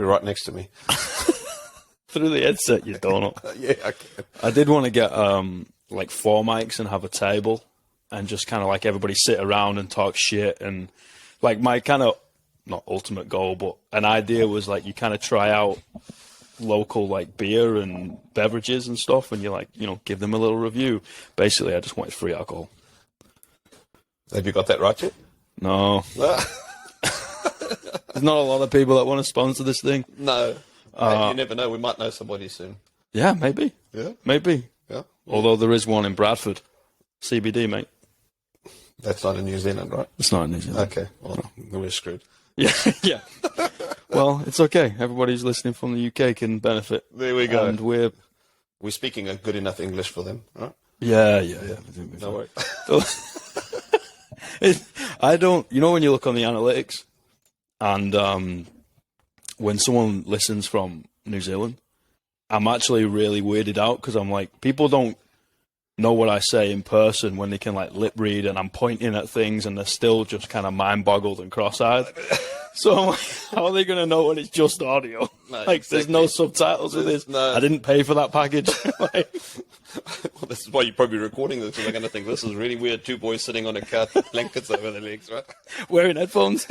You're right next to me. Through the headset, you donut. Yeah, I can. I did want to get like 4 mics and have a table and just kind of like everybody sit around and talk shit. And like my kind of, not ultimate goal, but an idea was like you kind of try out local like beer and beverages and stuff, and you like, you know, give them a little review. Basically, I just wanted free alcohol. Have you got that right yet? No. There's not a lot of people that want to sponsor this thing. No. You never know. We might know somebody soon. Yeah, maybe. Yeah. Maybe. Yeah. Although there is one in Bradford. CBD, mate. That's not in New Zealand, right? It's not in New Zealand. Okay. Well, then we're screwed. Yeah, yeah. Well, it's okay. Everybody who's listening from the UK can benefit. There we go. And we're speaking a good enough English for them, right? Yeah. No worries. I don't, you know, when you look on the analytics and when someone listens from New Zealand, I'm actually really weirded out because I'm like, people don't know what I say in person when they can like lip read and I'm pointing at things and they're still just kind of mind boggled and cross-eyed. So I'm like, how are they going to know when it's just audio? No, like, exactly. There's no subtitles with this. No. I didn't pay for that package. Like, Well, this is why you're probably recording this, because they're going to think this is really weird. 2 boys sitting on a couch with blankets over their legs, right? wearing headphones.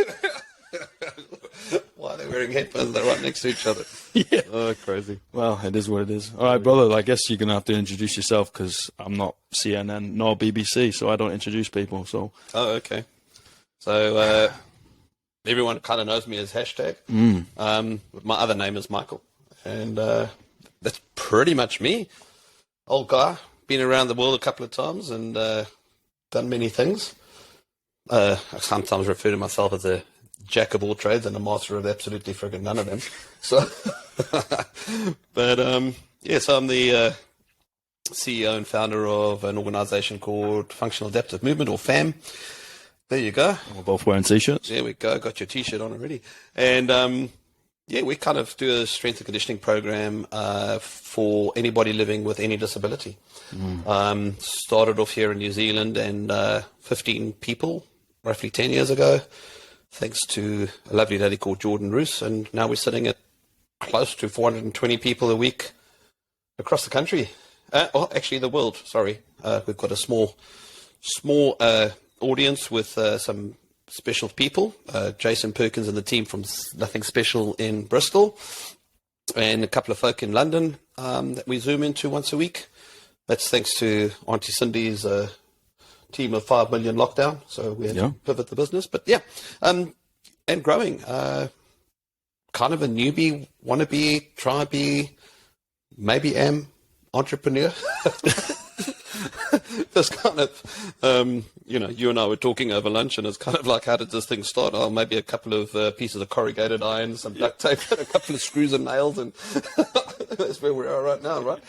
Why are they wearing headphones? They're right next to each other. Yeah. Oh, crazy. Well, it is what it is. All right, brother, I guess you're going to have to introduce yourself because I'm not CNN nor BBC, so I don't introduce people. So. Oh, okay. So everyone kind of knows me as Hashtag. My other name is Michael. And that's pretty much me. Old guy, been around the world a couple of times and done many things. I sometimes refer to myself as a jack of all trades and a master of absolutely friggin' none of them. So, but yeah, so I'm the CEO and founder of an organization called Functional Adaptive Movement, or FAM. There you go. We're both wearing T-shirts. There we go. Got your T-shirt on already. And yeah, we kind of do a strength and conditioning program for anybody living with any disability. Started off here in New Zealand and 15 people, roughly 10 years ago, thanks to a lovely lady called Jordan Roos. And now we're sitting at close to 420 people a week across the country. Actually, the world, sorry. We've got a small audience with some special people. Jason Perkins and the team from Nothing Special in Bristol, and a couple of folk in London that we Zoom into once a week. That's thanks to Auntie Cindy's team of 5 million lockdown. So we had to pivot the business. But yeah, and growing. Kind of a newbie, wannabe, try be, maybe am entrepreneur. Just kind of, you and I were talking over lunch, and it's kind of like, how did this thing start? Oh, maybe a couple of pieces of corrugated iron, some duct tape, and a couple of screws and nails, and that's where we are right now, right?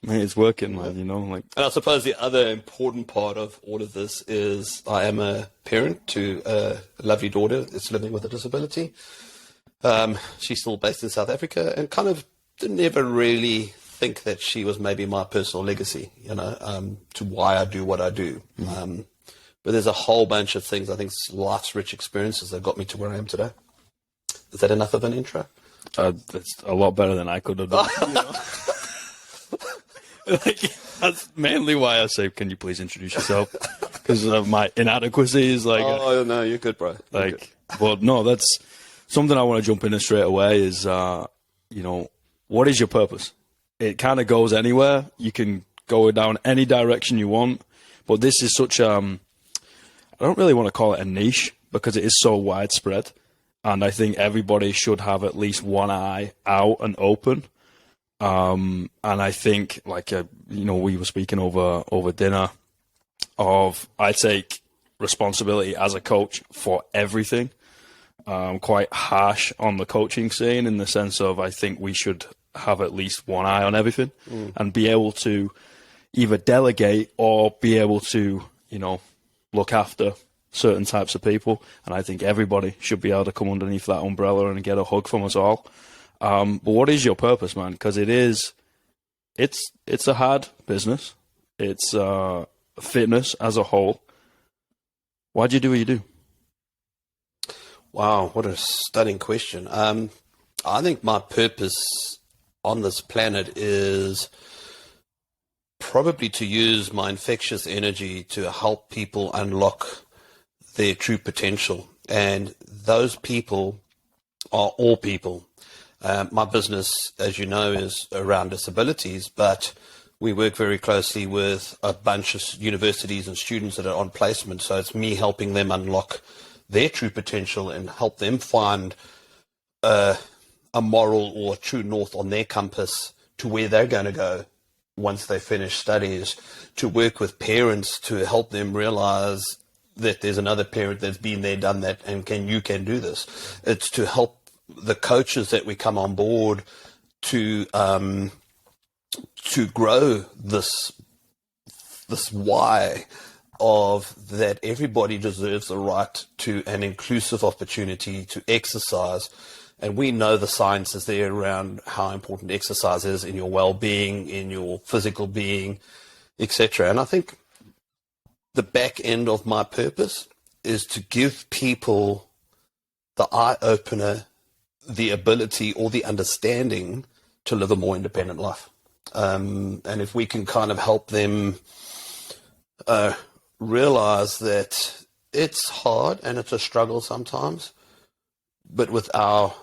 Mate, it's working, man, you know. Like, and I suppose the other important part of all of this is I am a parent to a lovely daughter that's living with a disability. She's still based in South Africa, and kind of never really think that she was maybe my personal legacy, to why I do what I do. But there's a whole bunch of things, I think, life's rich experiences that got me to where I am today. Is that enough of an intro? That's a lot better than I could have done. You know? Like, that's mainly why I say, can you please introduce yourself? Because of my inadequacies. Like, oh, no, you're good, bro. You're good. But no, that's something I want to jump into straight away is, what is your purpose? It kind of goes anywhere. You can go down any direction you want. But this is such, I don't really want to call it a niche because it is so widespread. And I think everybody should have at least one eye out and open. And I think, we were speaking over dinner of, I take responsibility as a coach for everything. I'm quite harsh on the coaching scene in the sense of, I think we should have at least one eye on everything and be able to either delegate or be able to, look after certain types of people. And I think everybody should be able to come underneath that umbrella and get a hug from us all. But what is your purpose, man? Because it's a hard business. It's fitness as a whole. Why do you do what you do? Wow, what a stunning question. I think my purpose on this planet is probably to use my infectious energy to help people unlock their true potential. And those people are all people. My business, as you know, is around disabilities, but we work very closely with a bunch of universities and students that are on placement. So it's me helping them unlock their true potential and help them find a moral or a true north on their compass to where they're going to go once they finish studies, to work with parents to help them realize that there's another parent that's been there, done that, and you can do this. It's to help the coaches that we come on board to grow this why of that everybody deserves the right to an inclusive opportunity to exercise. And we know the science is there around how important exercise is in your well-being, in your physical being, etc. And I think the back end of my purpose is to give people the eye-opener, the ability or the understanding to live a more independent life. And if we can kind of help them realize that it's hard and it's a struggle sometimes, but with our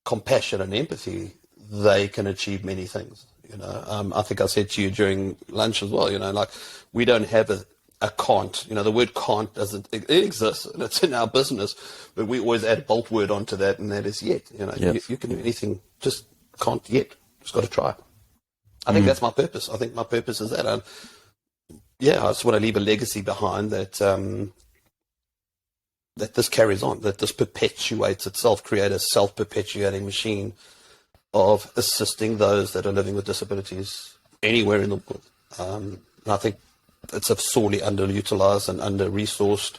compassion and empathy, they can achieve many things. I think I said to you during lunch as well, like we don't have a can't. The word can't it exists and it's in our business, but we always add a bolt word onto that, and that is yet. You can do anything, just can't yet. Just got to try. I think that's my purpose. I think my purpose is that. I just want to leave a legacy behind that. That this carries on, that this perpetuates itself, create a self-perpetuating machine of assisting those that are living with disabilities anywhere in the world. And I think it's a sorely underutilized and under-resourced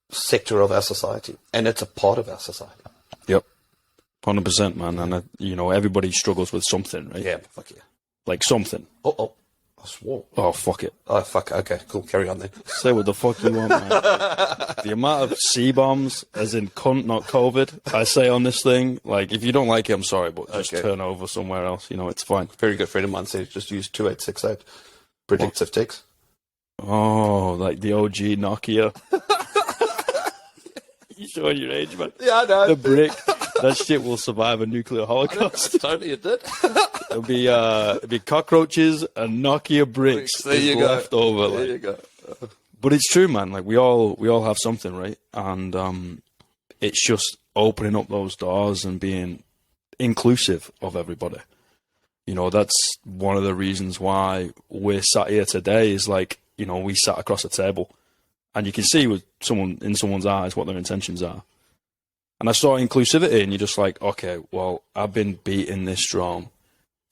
sector of our society, and it's a part of our society. Yep, 100%, man. And everybody struggles with something, right? Yeah, fuck yeah. Like something. I swore. Oh, fuck it. Oh, fuck. Okay, cool. Carry on then. Say what the fuck you want, man. The amount of C-bombs, as in cunt, not COVID, I say on this thing, like, if you don't like it, I'm sorry, but just turn over somewhere else. It's fine. Very good friend of mine said just use 2868 predictive text. Oh, like the OG Nokia. You showing your age, man? Yeah, I know. The brick. That shit will survive a nuclear holocaust. Totally, it did. It'll be cockroaches and Nokia bricks. There you go. Left over. There you go. But it's true, man. Like we all have something, right? And it's just opening up those doors and being inclusive of everybody. That's one of the reasons why we're sat here today. Is like we sat across a table, and you can see with someone's eyes what their intentions are. And I saw inclusivity, and you're just like, okay, well, I've been beating this drum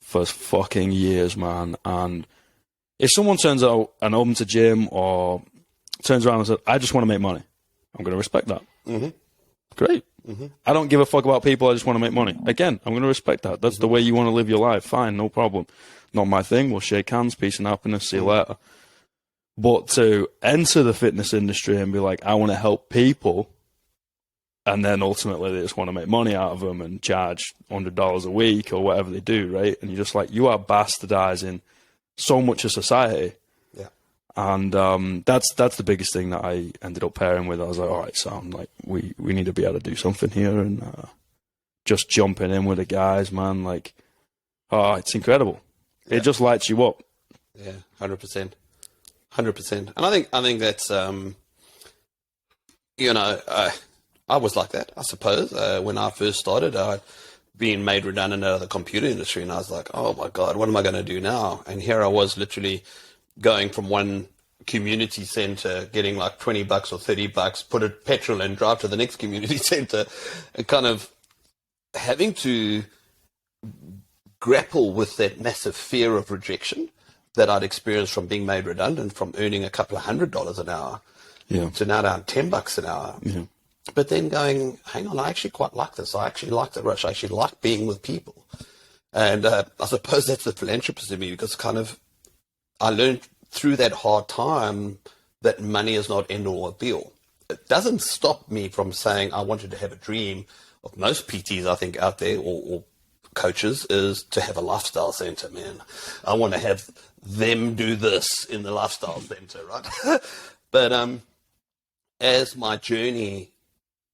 for fucking years, man. And if someone turns out and opens a gym or turns around and says, I just want to make money, I'm going to respect that. Mm-hmm. Great. Mm-hmm. I don't give a fuck about people. I just want to make money. Again, I'm going to respect that. That's the way you want to live your life. Fine, no problem. Not my thing. We'll shake hands, peace and happiness, see you later. But to enter the fitness industry and be like, I want to help people, and then ultimately they just want to make money out of them and charge $100 a week or whatever they do, right? And you're just like, you are bastardizing so much of society. Yeah. And that's the biggest thing that I ended up pairing with. I was like, all right, Sam, like we need to be able to do something here. And just jumping in with the guys, man, like, it's incredible. Yeah. It just lights you up. Yeah, 100%. 100%. And I think that's, I was like that, I suppose. When I first started, I'd been made redundant out of the computer industry, and I was like, oh my God, what am I going to do now? And here I was literally going from one community center, getting like $20 or $30, put a petrol and drive to the next community center, and kind of having to grapple with that massive fear of rejection that I'd experienced from being made redundant, from earning a couple of $100 an hour to now down $10 an hour. Yeah. But then going, hang on, I actually quite like this. I actually like the rush. I actually like being with people. And I suppose that's the philanthropist in me, because kind of I learned through that hard time that money is not end all or be all. It doesn't stop me from saying I wanted to have a dream of most PTs, I think, out there, or coaches, is to have a lifestyle center, man. I want to have them do this in the lifestyle center, right? But as my journey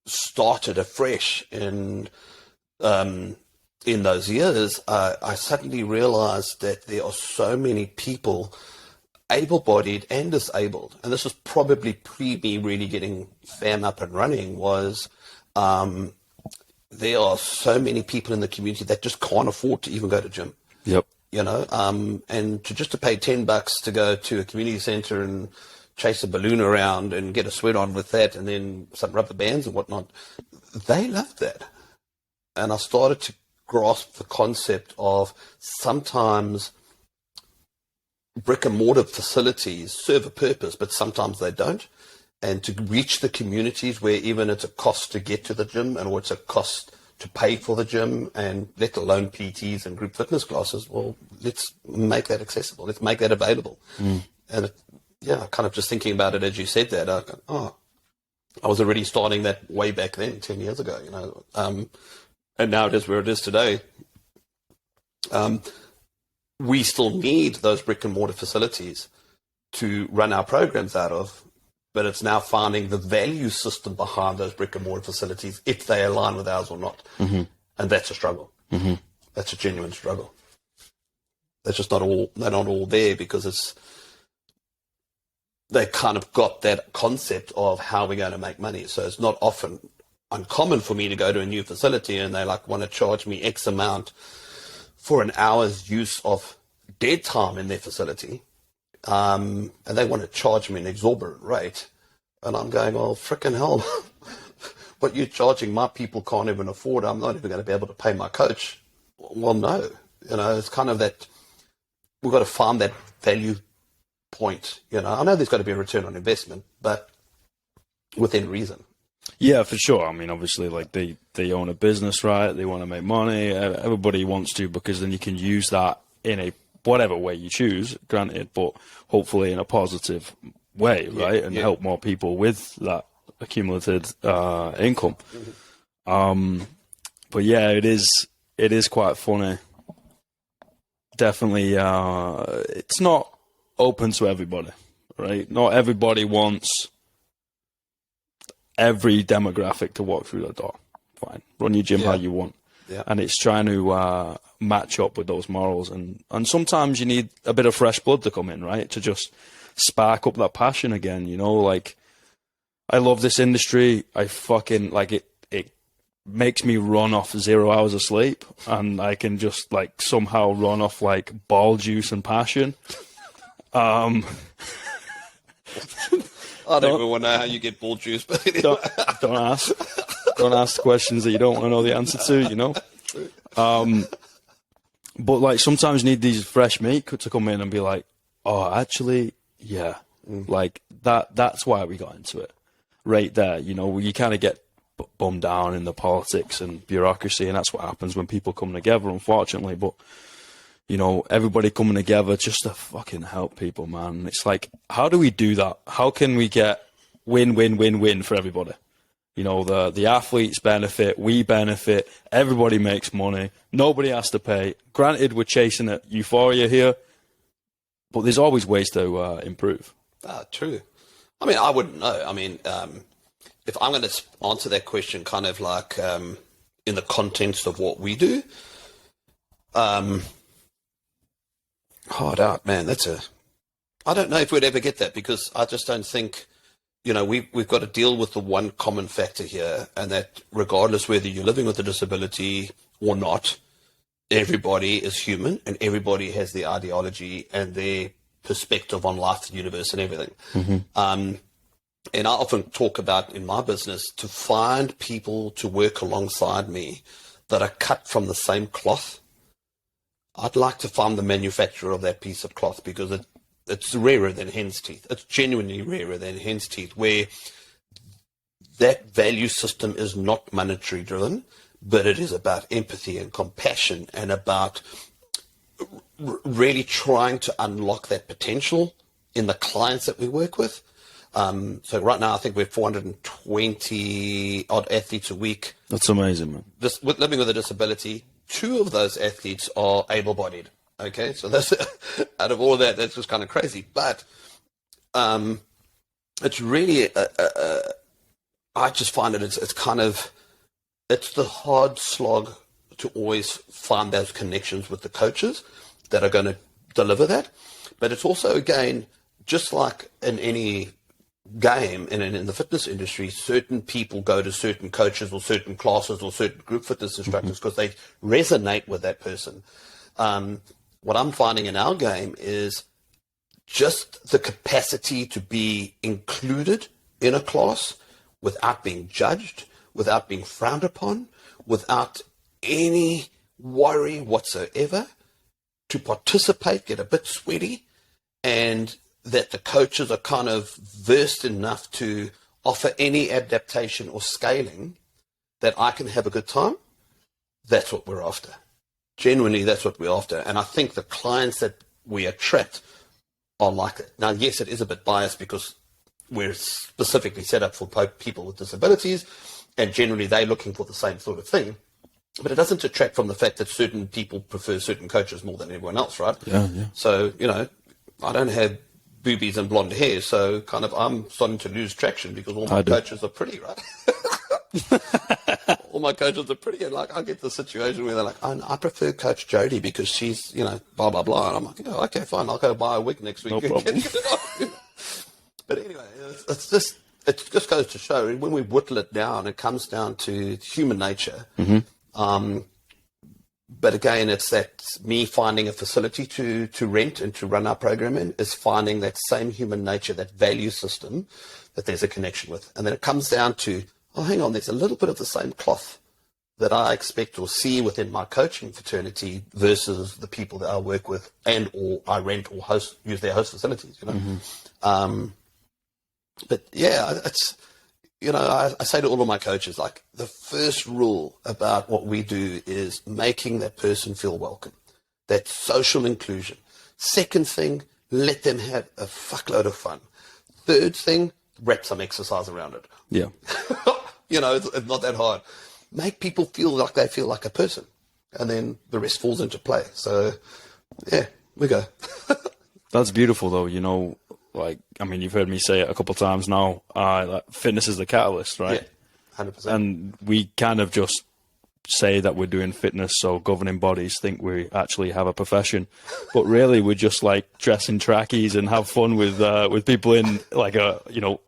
started afresh in those years, I suddenly realized that there are so many people, able-bodied and disabled, and this was probably pre me really getting FAM up and running, was there are so many people in the community that just can't afford to even go to gym. Yep. And to pay $10 to go to a community center and chase a balloon around and get a sweat on with that, and then some rubber bands and whatnot, they love that. And I started to grasp the concept of sometimes brick and mortar facilities serve a purpose, but sometimes they don't. And to reach the communities where even it's a cost to get to the gym, and or it's a cost to pay for the gym, and let alone PTs and group fitness classes, well, let's make that accessible. Let's make that available. And kind of just thinking about it as you said that, I was already starting that way back then, 10 years ago, and now it is where it is today. We still need those brick and mortar facilities to run our programs out of, but it's now finding the value system behind those brick and mortar facilities, if they align with ours or not. And that's a struggle. That's a genuine struggle. They're just not all there, because they kind of got that concept of how we're going to make money. So it's not often uncommon for me to go to a new facility and they want to charge me X amount for an hour's use of dead time in their facility. And they want to charge me an exorbitant rate. And I'm going, oh, frickin' hell. What you're charging my people can't even afford. I'm not even going to be able to pay my coach. Well, no. It's kind of that we've got to find that value point. I know there's got to be a return on investment, but within reason. Yeah, for sure. I mean, obviously, they own a business, right? They want to make money. Everybody wants to, because then you can use that in a whatever way you choose, granted, but hopefully in a positive way, right? And help more people with that accumulated income. But yeah, it is quite funny. Definitely, it's not open to everybody, right? Not everybody wants every demographic to walk through the door. Fine, run your gym how you want. And it's trying to match up with those morals, and sometimes you need a bit of fresh blood to come in, right, to just spark up that passion again. I love this industry. I fucking it makes me run off 0 hours of sleep, and I can just somehow run off ball juice and passion. I don't even want to know how you get ball juice, but anyway. Don't ask. Don't ask questions that you don't want to know the answer to, But sometimes you need these fresh meat to come in and be like, oh, actually, yeah, that's why we got into it. Right there, you kind of get bummed down in the politics and bureaucracy, and that's what happens when people come together, unfortunately. But everybody coming together just to fucking help people, man. It's how do we do that? How can we get win, win, win, win for everybody? The athletes benefit, we benefit, everybody makes money, nobody has to pay. Granted, we're chasing a euphoria here, but there's always ways to improve. True. I mean, I wouldn't know. I mean, if I'm going to answer that question kind of in the context of what we do, hard out, man. I don't know if we'd ever get that, because I just don't think, we've got to deal with the one common factor here, and that regardless whether you're living with a disability or not, everybody is human, and everybody has their ideology and their perspective on life, the universe, and everything. And I often talk about in my business to find people to work alongside me that are cut from the same cloth. I'd like to find the manufacturer of that piece of cloth, because it's rarer than hen's teeth. It's genuinely rarer than hen's teeth, where that value system is not monetary driven, but it is about empathy and compassion, and about really trying to unlock that potential in the clients that we work with. So right now, I think we're 420 odd athletes a week That's amazing, man. Living with a disability, 2 of those athletes are able-bodied. Okay, so that's out of all of that, that's just kind of crazy. But it's really, I just find it's the hard slog to always find those connections with the coaches that are going to deliver that. But it's also, again, just like in any game and in the fitness industry, certain people go to certain coaches or certain classes or certain group fitness instructors because they resonate with that person. What I'm finding in our game is just the capacity to be included in a class without being judged, without being frowned upon, without any worry whatsoever, to participate, get a bit sweaty, and that the coaches are kind of versed enough to offer any adaptation or scaling that I can have a good time. That's what we're after. Genuinely, that's what we're after. And I think the clients that we attract are like it. Now, yes, it is a bit biased because we're specifically set up for people with disabilities, and generally they're looking for the same sort of thing. But it doesn't detract from the fact that certain people prefer certain coaches more than everyone else, right? Yeah. So, I don't have boobies and blonde hair, so kind of I'm starting to lose traction because all my coaches are pretty, right? All my coaches are pretty, and like I get the situation where they're like, I prefer Coach Jody because she's, blah blah blah, and I'm like, oh, okay, fine, I'll go buy a wig next week. No problem. But anyway, it just goes to show when we whittle it down, it comes down to human nature. But again, it's that me finding a facility to rent and to run our program in is finding that same human nature, that value system that there's a connection with. And then it comes down to, oh, hang on, there's a little bit of the same cloth that I expect or see within my coaching fraternity versus the people that I work with and or I rent or use their host facilities, But yeah, it's, I say to all of my coaches, like, the first rule about what we do is making that person feel welcome, that social inclusion. Second thing, let them have a fuckload of fun. Third thing, wrap some exercise around it. Yeah. It's not that hard. Make people feel like they feel like a person, and then the rest falls into play. So, yeah, we go. That's beautiful, though. You've heard me say it a couple of times now. Fitness is the catalyst, right? Yeah, 100%. And we kind of just say that we're doing fitness so governing bodies think we actually have a profession, but really we're just like dress in trackies and have fun with people in like a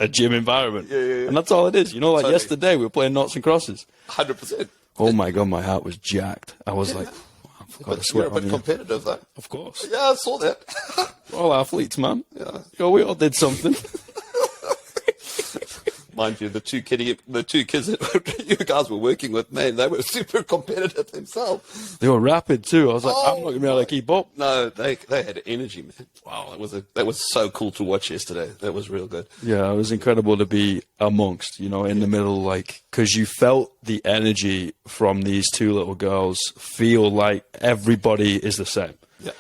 gym environment. Yeah. And that's all it is. Totally. Yesterday we were playing noughts and crosses. 100%. Oh my god, my heart was jacked. I was like, I forgot to sweat. You're a bit competitive, though. Of course. Yeah, I saw that. We're all athletes, man. Yeah. We all did something. Mind you, the two kids that you guys were working with, man, they were super competitive themselves. They were rapid too. I was like, I'm not gonna be able to keep up. No, they had energy, man. Wow, that was so cool to watch yesterday. That was real good. Yeah, it was incredible to be amongst, in the middle, because you felt the energy from these 2 little girls feel like everybody is the same. Yeah.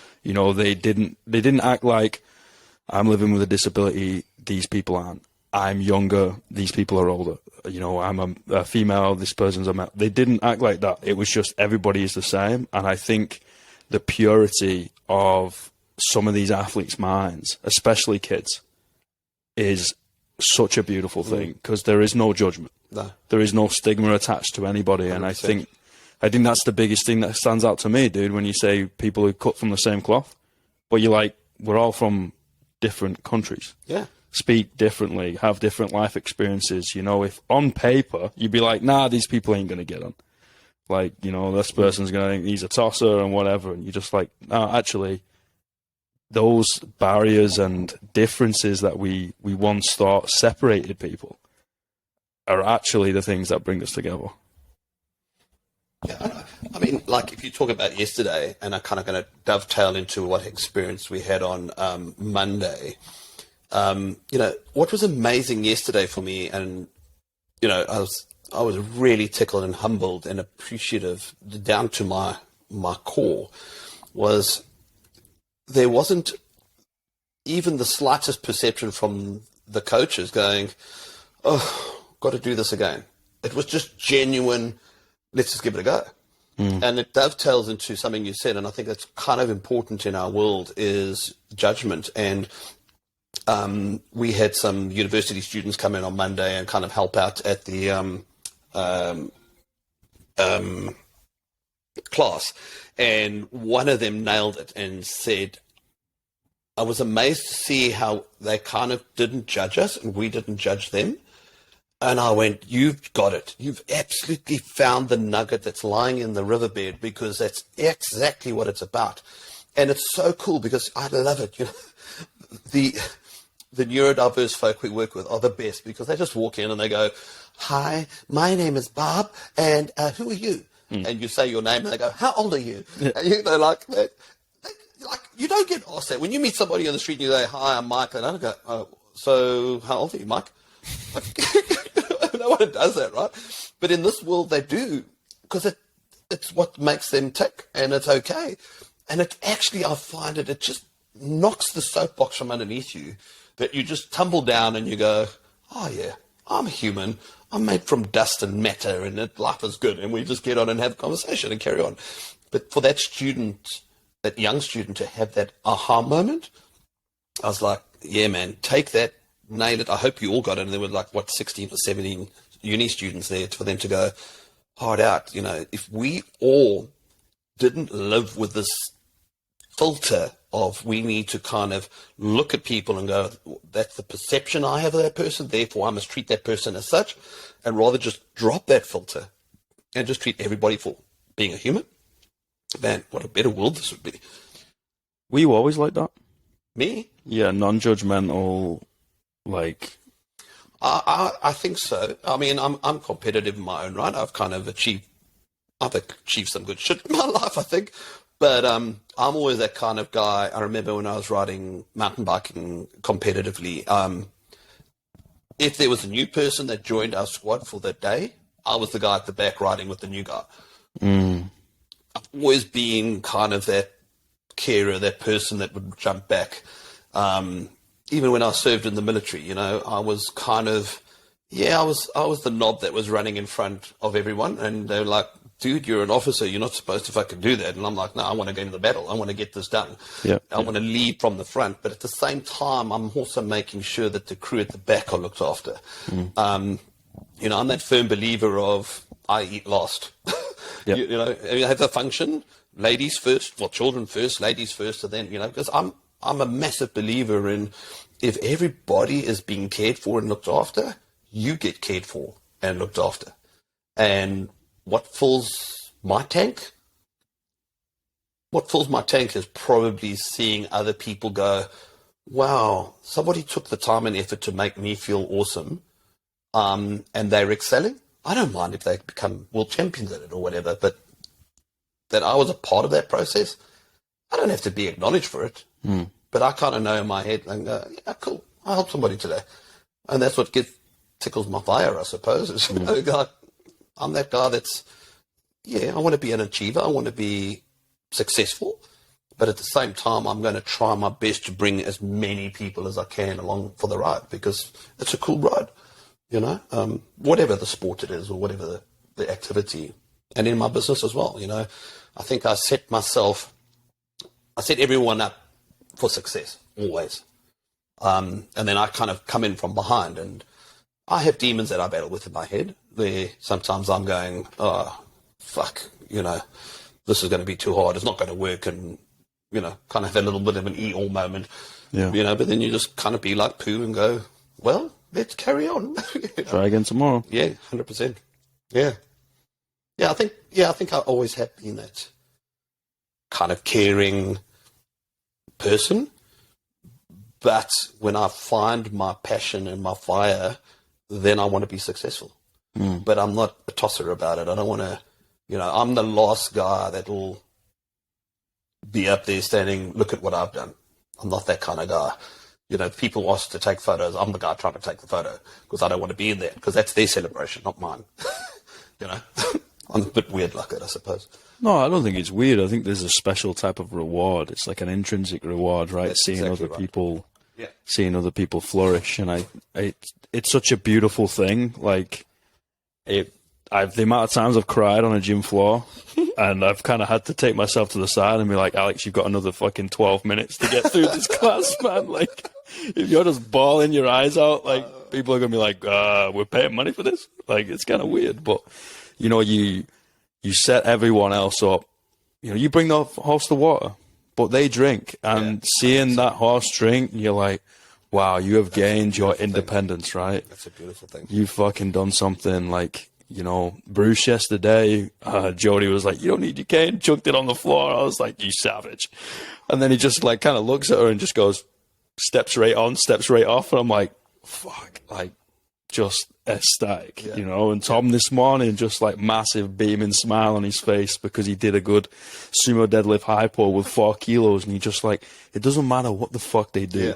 They didn't act like I'm living with a disability, these people aren't. I'm younger, these people are older. I'm a female, this person's a male. They didn't act like that. It was just everybody is the same. And I think the purity of some of these athletes' minds, especially kids, is such a beautiful thing because there is no judgment. No. There is no stigma attached to anybody. 100%. And I think that's the biggest thing that stands out to me, dude, when you say people who cut from the same cloth. But you're like, we're all from different countries. Yeah. Speak differently, have different life experiences. If on paper you'd be like, nah, these people ain't going to get on. This person's going to think he's a tosser and whatever. And you're just like, no, actually, those barriers and differences that we once thought separated people are actually the things that bring us together. Yeah, I mean, if you talk about yesterday, and I'm kind of going to dovetail into what experience we had on Monday. What was amazing yesterday for me, and I was really tickled and humbled and appreciative down to my core, was there wasn't even the slightest perception from the coaches going, oh, got to do this again. It was just genuine let's just give it a go. And it dovetails into something you said, and I think that's kind of important in our world, is judgment. And we had some university students come in on Monday and kind of help out at the class. And one of them nailed it and said, I was amazed to see how they kind of didn't judge us and we didn't judge them. And I went, you've got it. You've absolutely found the nugget that's lying in the riverbed, because that's exactly what it's about. And it's so cool because I love it. You know, the neurodiverse folk we work with are the best, because they just walk in and they go, hi, my name is Bob, and who are you? And you say your name and they go, how old are you? Yeah. And they're like, you don't get asked that. When you meet somebody on the street and you say, hi, I'm Mike, and I don't go, oh, so how old are you, Mike? No one does that, right? But in this world, they do, because it's what makes them tick, and it's okay. And it actually, I find it just knocks the soapbox from underneath you, that you just tumble down and you go, oh yeah, I'm human. I'm made from dust and matter, and life is good. And we just get on and have a conversation and carry on. But for that student, that young student, to have that aha moment, I was like, yeah, man, take that, nail it. I hope you all got it. And there were 16 or 17 uni students there for them to go hard out. You know, if we all didn't live with this filter of, we need to kind of look at people and go, that's the perception I have of that person, therefore I must treat that person as such, and rather just drop that filter and just treat everybody for being a human, man, what a better world this would be. Were you always like that? Me? Yeah, non-judgmental, like... I think so. I mean, I'm competitive in my own right. I've achieved some good shit in my life, I think. But I'm always that kind of guy. I remember when I was riding mountain biking competitively, if there was a new person that joined our squad for that day, I was the guy at the back riding with the new guy. I've always been kind of that carer, that person that would jump back. Even when I served in the military, you know, I was kind of, I was the knob that was running in front of everyone, and they were like, dude, you're an officer, you're not supposed to fucking do that. And I'm like, no, I want to go into the battle. I want to get this done. I want to lead from the front. But at the same time, I'm also making sure that the crew at the back are looked after. You know, I'm that firm believer of, I eat last. You know, I have a function, ladies first, well, children first, ladies first, and then, you know, because I'm a massive believer in, if everybody is being cared for and looked after, you get cared for and looked after. And what fills my tank? What fills my tank is probably seeing other people go, wow, somebody took the time and effort to make me feel awesome, and they're excelling. I don't mind if they become world champions at it or whatever, but that I was a part of that process, I don't have to be acknowledged for it. But I kind of know in my head and go, yeah, cool, I helped somebody today. And that's what tickles my fire, I suppose. Is, you know, like, I'm that guy that's, I want to be an achiever. I want to be successful. But at the same time, I'm going to try my best to bring as many people as I can along for the ride, because it's a cool ride, you know, whatever the sport it is or whatever the activity. And in my business as well, you know, I think I set everyone up for success, always. And then I kind of come in from behind, and I have demons that I battle with in my head, where sometimes I'm going, oh, fuck, you know, this is going to be too hard. It's not going to work. And, you know, kind of have a little bit of an E-all moment, you know, but then you just kind of be like poo and go, well, let's carry on. You know? Try again tomorrow. Yeah, 100%. Yeah. I think I always have been that kind of caring person. But when I find my passion and my fire, then I want to be successful. But I'm not a tosser about it. I don't want to, you know, I'm the last guy that will be up there standing, look at what I've done. I'm not that kind of guy. You know, people ask to take photos. I'm the guy trying to take the photo because I don't want to be in there, because that's their celebration, not mine. You know, I'm a bit weird like that, I suppose. No, I don't think it's weird. I think there's a special type of reward. It's like an intrinsic reward, right? That's seeing exactly other right. people, Yeah. seeing other people flourish, and it's such a beautiful thing. Like the amount of times I've cried on a gym floor, and I've kind of had to take myself to the side and be like, Alex, you've got another fucking 12 minutes to get through this class, man. Like, if you're just bawling your eyes out, like, people are going to be like, we're paying money for this? Like, it's kind of weird. But, you know, you set everyone else up. You know, you bring the horse to water, but they drink. And seeing that horse drink, you're like, wow, you have gained your independence, right? That's a beautiful thing. You've fucking done something. Like, you know, Bruce yesterday, Jody was like, you don't need your cane, chucked it on the floor. I was like, you savage. And then he just like kind of looks at her and just goes, steps right on, steps right off. And I'm like, fuck, like just ecstatic, you know. And Tom this morning, just like massive beaming smile on his face because he did a good sumo deadlift high pull with 4 kilos. And he just like, it doesn't matter what the fuck they do. Yeah.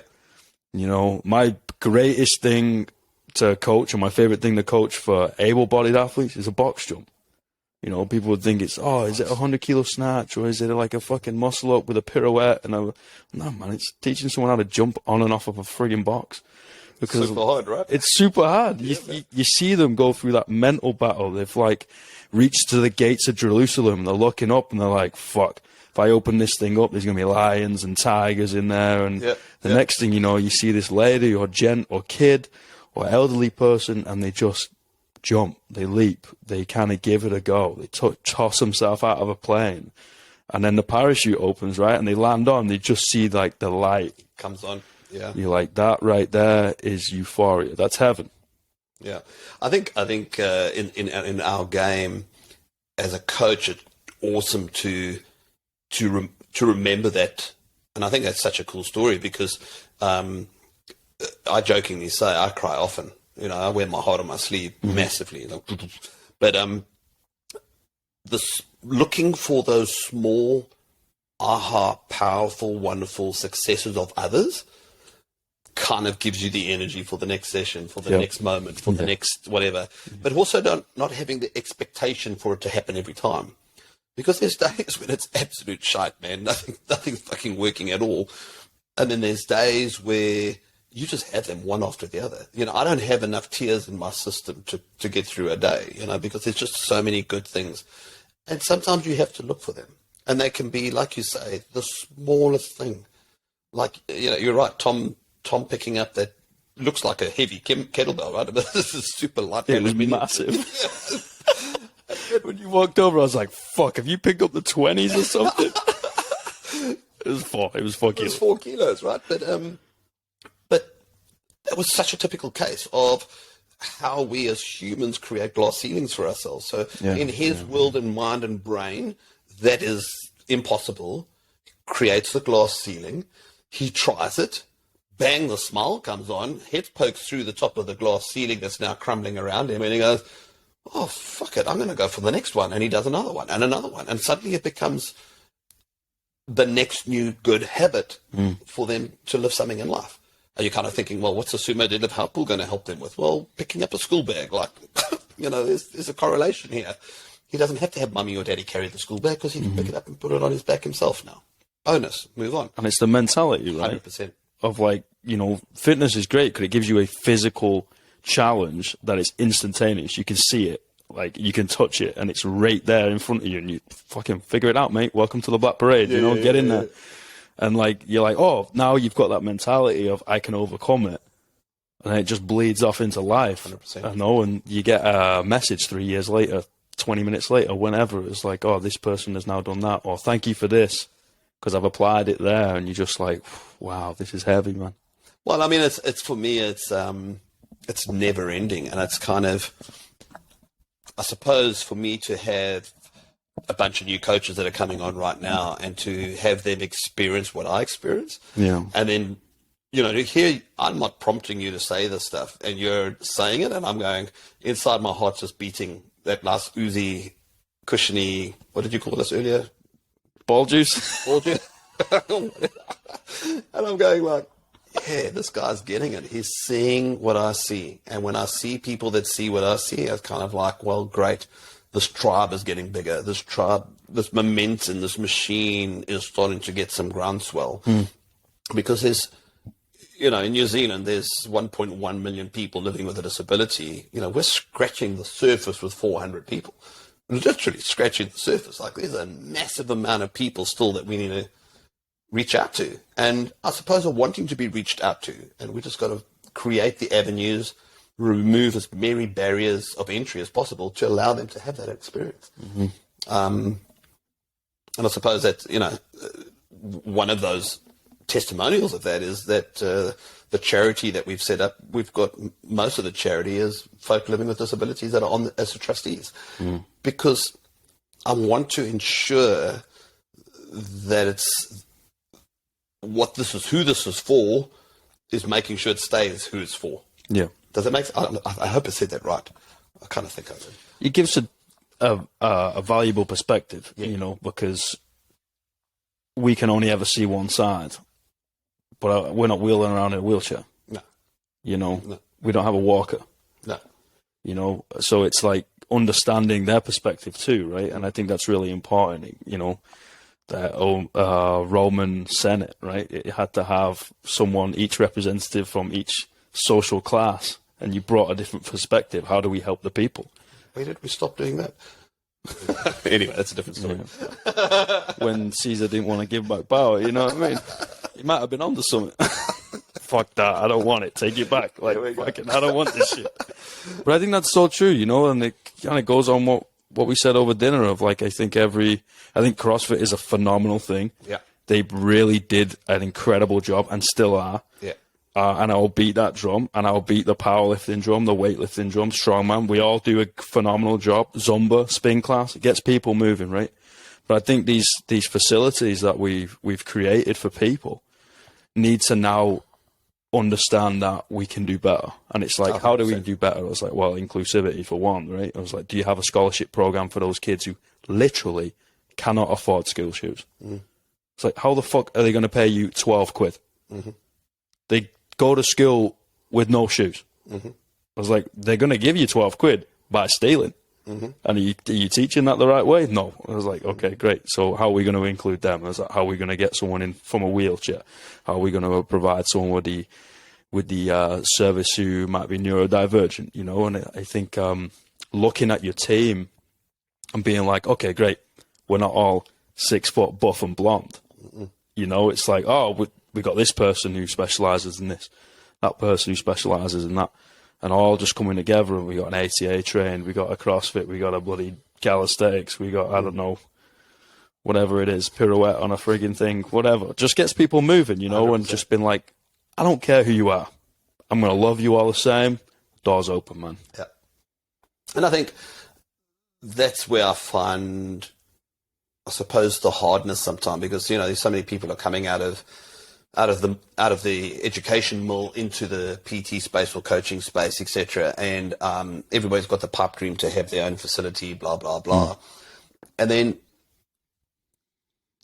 You know, my greatest thing to coach and my favorite thing to coach for able-bodied athletes is a box jump. You know, people would think it's, is it a 100-kilo snatch or is it like a fucking muscle up with a pirouette? And no, man, it's teaching someone how to jump on and off of a frigging box. Because super hard, right? It's super hard. You see them go through that mental battle. They've like reached to the gates of Jerusalem. They're looking up and they're like, fuck, if I open this thing up, there's going to be lions and tigers in there. And the next thing you know, you see this lady or gent or kid or elderly person, and they just jump, they leap, they kind of give it a go. They toss themselves out of a plane, and then the parachute opens, right, and they land on. They just see like the light comes on. Yeah, you're like, that right there is euphoria. That's heaven. Yeah, I think in our game as a coach, it's awesome to remember that, and I think that's such a cool story because. I jokingly say I cry often. You know, I wear my heart on my sleeve massively. You know? But this looking for those small, powerful, wonderful successes of others kind of gives you the energy for the next session, for the next moment, for the next whatever. But also not having the expectation for it to happen every time. Because there's days when it's absolute shite, man. Nothing's fucking working at all. And then there's days where you just have them one after the other. You know, I don't have enough tears in my system to get through a day, you know, because there's just so many good things. And sometimes you have to look for them. And they can be, like you say, the smallest thing. Like, you know, you're right, Tom picking up that looks like a heavy kettlebell, right? But this is super light. It was massive. When you walked over, I was like, fuck, have you picked up the 20s or something? It was 4 kilos. It was 4 kilos, right? But that was such a typical case of how we as humans create glass ceilings for ourselves. So in his world and mind and brain, that is impossible. Creates the glass ceiling. He tries it. Bang, the smile comes on. Head pokes through the top of the glass ceiling that's now crumbling around him. And he goes, oh, fuck it, I'm going to go for the next one. And he does another one and another one. And suddenly it becomes the next new good habit for them to live something in life. And you're kind of thinking, well, what's a sumo deadlift high pull going to help them with? Well, picking up a school bag. Like, you know, there's a correlation here. He doesn't have to have mummy or daddy carry the school bag because he can pick it up and put it on his back himself now. Bonus, move on. And it's the mentality, right? 100%. Of like, you know, fitness is great because it gives you a physical challenge that is instantaneous. You can see it. Like, you can touch it, and it's right there in front of you, and you fucking figure it out, mate. Welcome to the Black Parade, you know, get in there. And, like, you're like, oh, now you've got that mentality of I can overcome it. And then it just bleeds off into life. 100%. I know, and you get a message 3 years later, 20 minutes later, whenever, it's like, oh, this person has now done that, or thank you for this, because I've applied it there, and you're just like, wow, this is heavy, man. Well, I mean, it's for me, it's never ending, and it's kind of... I suppose for me to have a bunch of new coaches that are coming on right now and to have them experience what I experience. Yeah. And then, you know, to hear, I'm not prompting you to say this stuff and you're saying it and I'm going, inside my heart's just beating that nice oozy, cushiony, what did you call this earlier? Ball juice. Ball juice. And I'm going like, yeah, this guy's getting it. He's seeing what I see. And when I see people that see what I see, it's kind of like, well, great. This tribe is getting bigger. This tribe, this momentum, this machine is starting to get some groundswell. Because there's, in New Zealand, there's 1.1 million people living with a disability. We're scratching the surface with 400 people. Literally scratching the surface. Like, there's a massive amount of people still that we need to reach out to. And I suppose are wanting to be reached out to. And we just got to create the avenues, remove as many barriers of entry as possible to allow them to have that experience. And I suppose that, one of those testimonials of that is that the charity that we've set up, we've got most of the charity is folk living with disabilities that are on as the trustees, because I want to ensure that it's who this is for is making sure it stays who it's for. Yeah. Does it make sense? I hope I said that right. I kind of think I did. It gives a valuable perspective, because we can only ever see one side. But we're not wheeling around in a wheelchair. No. No. We don't have a walker. No. So it's like understanding their perspective too, right? And I think that's really important. The Roman Senate, right? It had to have each representative from each social class, and you brought a different perspective. How do we help the people? Why did we stop doing that? Anyway, that's a different story. Yeah. When Caesar didn't want to give back power, you know what I mean? He might have been onto something. Fuck that, I don't want it. Take it back. Like, fucking, I don't want this shit. But I think that's so true, and it kind of goes on what we said over dinner of, like, I think CrossFit is a phenomenal thing. Yeah. They really did an incredible job and still are. Yeah. And I'll beat that drum, and I'll beat the powerlifting drum, the weightlifting drum, strongman. We all do a phenomenal job. Zumba, spin class, it gets people moving, right? But I think these facilities that we've created for people need to now understand that we can do better. And it's like, 100%. How do we do better? I was like, well, inclusivity for one, right? I was like, do you have a scholarship program for those kids who literally cannot afford school shoes? It's like, how the fuck are they going to pay you 12 quid? They go to school with no shoes. I was like, they're going to give you 12 quid by stealing. And are you teaching that the right way? No. I was like, okay, great. So how are we going to include them? I was like, how are we going to get someone in from a wheelchair? How are we going to provide someone with the service who might be neurodivergent? And I think looking at your team and being like, okay, great, we're not all 6 foot buff and blonde. It's like, oh, we got this person who specialises in this, that person who specialises in that, and all just coming together. And we got an ATA trained, we got a CrossFit, we got a bloody calisthenics, we got, I don't know, whatever it is, pirouette on a frigging thing, whatever. Just gets people moving, 100%. And just been like, I don't care who you are. I'm going to love you all the same. Doors open, man. Yeah. And I think that's where I find, I suppose, the hardness sometimes, because, there's so many people are coming out of the education mill into the PT space or coaching space, etc. And everybody's got the pipe dream to have their own facility, blah, blah, blah. And then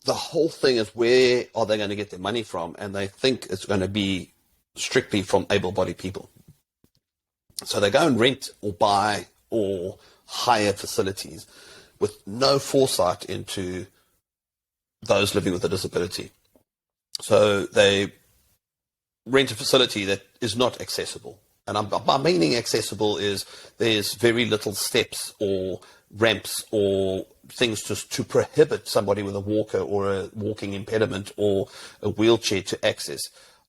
the whole thing is, where are they going to get their money from? And they think it's going to be strictly from able-bodied people. So they go and rent or buy or hire facilities with no foresight into those living with a disability. So they rent a facility that is not accessible. And by meaning accessible is there's very little steps or ramps or things to prohibit somebody with a walker or a walking impediment or a wheelchair to access.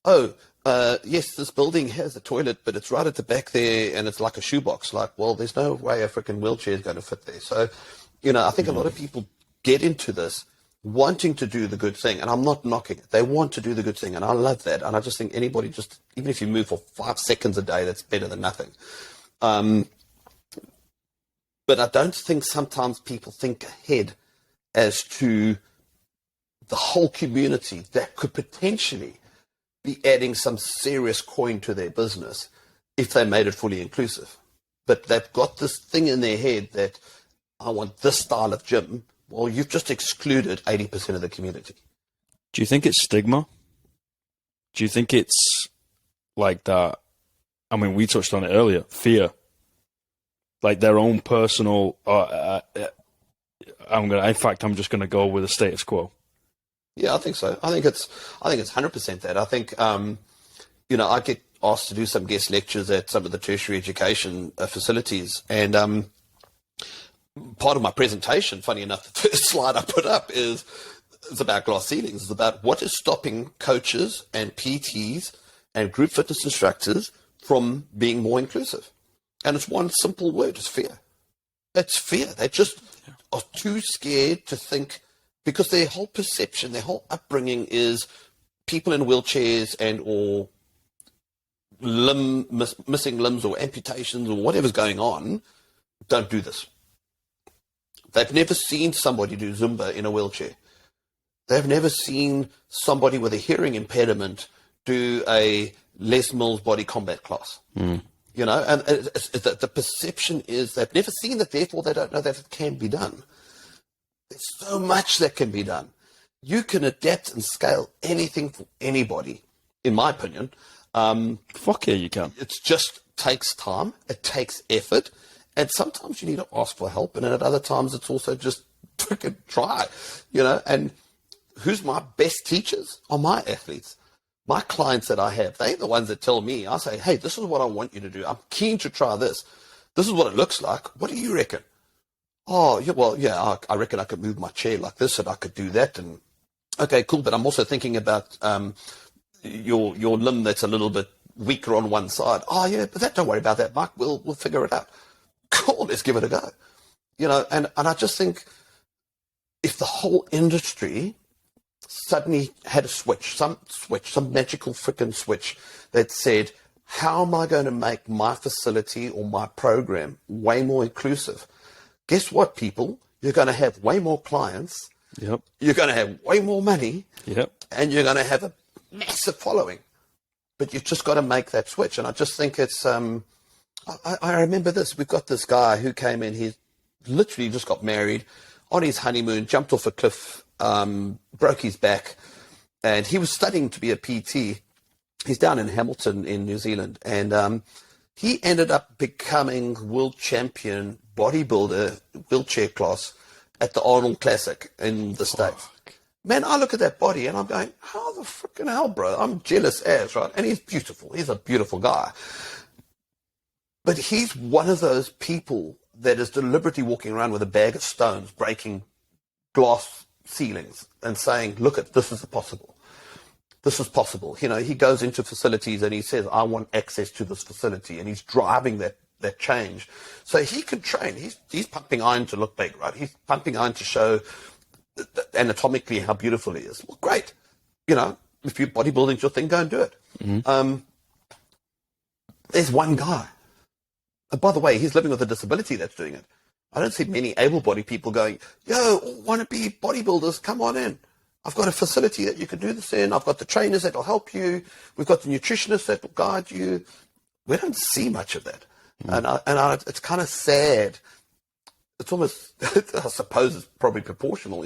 Yes, this building has a toilet, but it's right at the back there and it's like a shoebox. Like, well, there's no way a freaking wheelchair is going to fit there. So, I think a lot of people get into this wanting to do the good thing, and I'm not knocking it. They want to do the good thing, and I love that. And I just think anybody, even if you move for 5 seconds a day, that's better than nothing. But I don't think sometimes people think ahead as to the whole community that could potentially be adding some serious coin to their business if they made it fully inclusive. But they've got this thing in their head that I want this style of gym. Well, you've just excluded 80% of the community. Do you think it's stigma? Do you think it's like that? I mean, we touched on it earlier. Fear, like their own personal. I'm just gonna go with the status quo. Yeah, I think so. I think it's 100% that. I think I get asked to do some guest lectures at some of the tertiary education facilities, and part of my presentation, funny enough, the first slide I put up is about glass ceilings. It's about what is stopping coaches and PTs and group fitness instructors from being more inclusive. And it's one simple word, it's fear. It's fear. They just are too scared to think, because their whole perception, their whole upbringing is people in wheelchairs and or missing limbs or amputations or whatever's going on don't do this. They've never seen somebody do Zumba in a wheelchair. They've never seen somebody with a hearing impediment do a Les Mills body combat class. And the perception is they've never seen it, therefore they don't know that it can be done. There's so much that can be done. You can adapt and scale anything for anybody, in my opinion. Fuck yeah, you can. It just takes time. It takes effort. And sometimes you need to ask for help. And at other times, it's also just freaking try, And who's my best teachers are my athletes. My clients that I have, they're the ones that tell me, I say, hey, this is what I want you to do. I'm keen to try this. This is what it looks like. What do you reckon? Oh, yeah, well, yeah, I reckon I could move my chair like this and I could do that. And okay, cool. But I'm also thinking about your limb that's a little bit weaker on one side. Oh, yeah, but don't worry about that, Mike. We'll figure it out. Cool, let's give it a go. And I just think if the whole industry suddenly had a switch, some magical freaking switch that said, how am I going to make my facility or my program way more inclusive? Guess what, people? You're going to have way more clients. Yep. You're going to have way more money. Yep. And you're going to have a massive following. But you've just got to make that switch. And I just think it's, I remember this. We've got this guy who came in, he literally just got married on his honeymoon, jumped off a cliff, broke his back, and he was studying to be a PT. He's down in Hamilton in New Zealand, and he ended up becoming world champion bodybuilder wheelchair class at the Arnold Classic in the States. Man, I look at that body and I'm going, how the freaking hell, bro? I'm jealous as, right? And he's beautiful. He's a beautiful guy. But he's one of those people that is deliberately walking around with a bag of stones, breaking glass ceilings and saying, look, this is possible. This is possible. He goes into facilities and he says, I want access to this facility. And he's driving that change. So he can train. He's pumping iron to look big, right? He's pumping iron to show anatomically how beautiful he is. Well, great. If you're bodybuilding's your thing, go and do it. Mm-hmm. There's one guy. And by the way, he's living with a disability that's doing it. I don't see many able-bodied people going, yo, want to be bodybuilders? Come on in. I've got a facility that you can do this in. I've got the trainers that will help you. We've got the nutritionists that will guide you. We don't see much of that. And it's kind of sad. It's almost, I suppose it's probably proportional.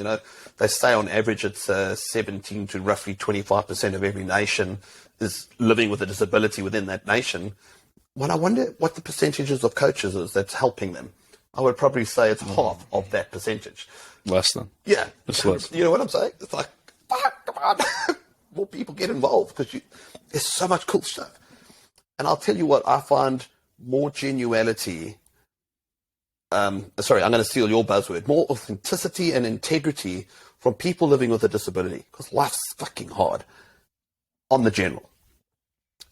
They say on average it's 17 to roughly 25% of every nation is living with a disability within that nation. When I wonder what the percentages of coaches is that's helping them, I would probably say it's half of that percentage. Less than. Yeah. It's less. You know what I'm saying? It's like, fuck, come on. More people get involved because there's so much cool stuff. And I'll tell you what, I find more genuality. Sorry, I'm going to steal your buzzword. More authenticity and integrity from people living with a disability, because life's fucking hard on the general,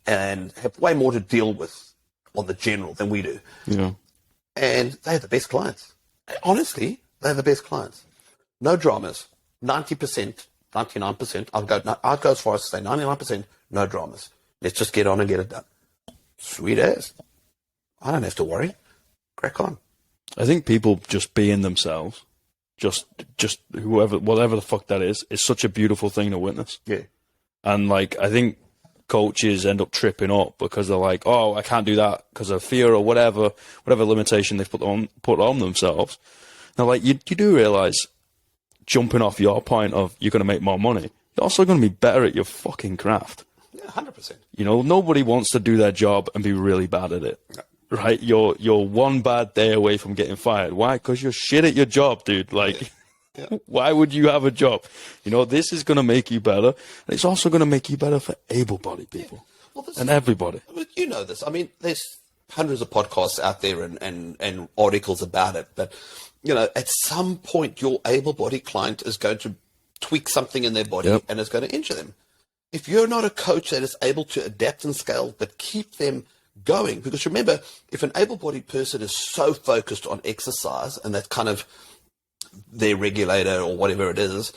and have way more to deal with on the general than we do. Yeah. And they have the best clients. Honestly, they have the best clients. No dramas. 90%, 99%. I'd go as far as to say 99%, no dramas. Let's just get on and get it done. Sweet as. I don't have to worry. Crack on. I think people just being themselves, just whatever the fuck that is such a beautiful thing to witness. Yeah. And I think coaches end up tripping up because they're like, oh, I can't do that because of fear or whatever limitation they've put on themselves. Now, you do realize, jumping off your point of you're going to make more money, you're also going to be better at your fucking craft. Yeah, 100%. Nobody wants to do their job and be really bad at it. No. Right? You're one bad day away from getting fired. Why? Because you're shit at your job, dude. Yeah. Why would you have a job? This is going to make you better. And it's also going to make you better for able-bodied people. Yeah. Well, this And everybody. you know this. I mean, there's hundreds of podcasts out there and articles about it. But, you know, at some point, your able-bodied client is going to tweak something in their body and is going to injure them. If you're not a coach that is able to adapt and scale, but keep them going, because remember, if an able-bodied person is so focused on exercise and that's kind of their regulator or whatever it is,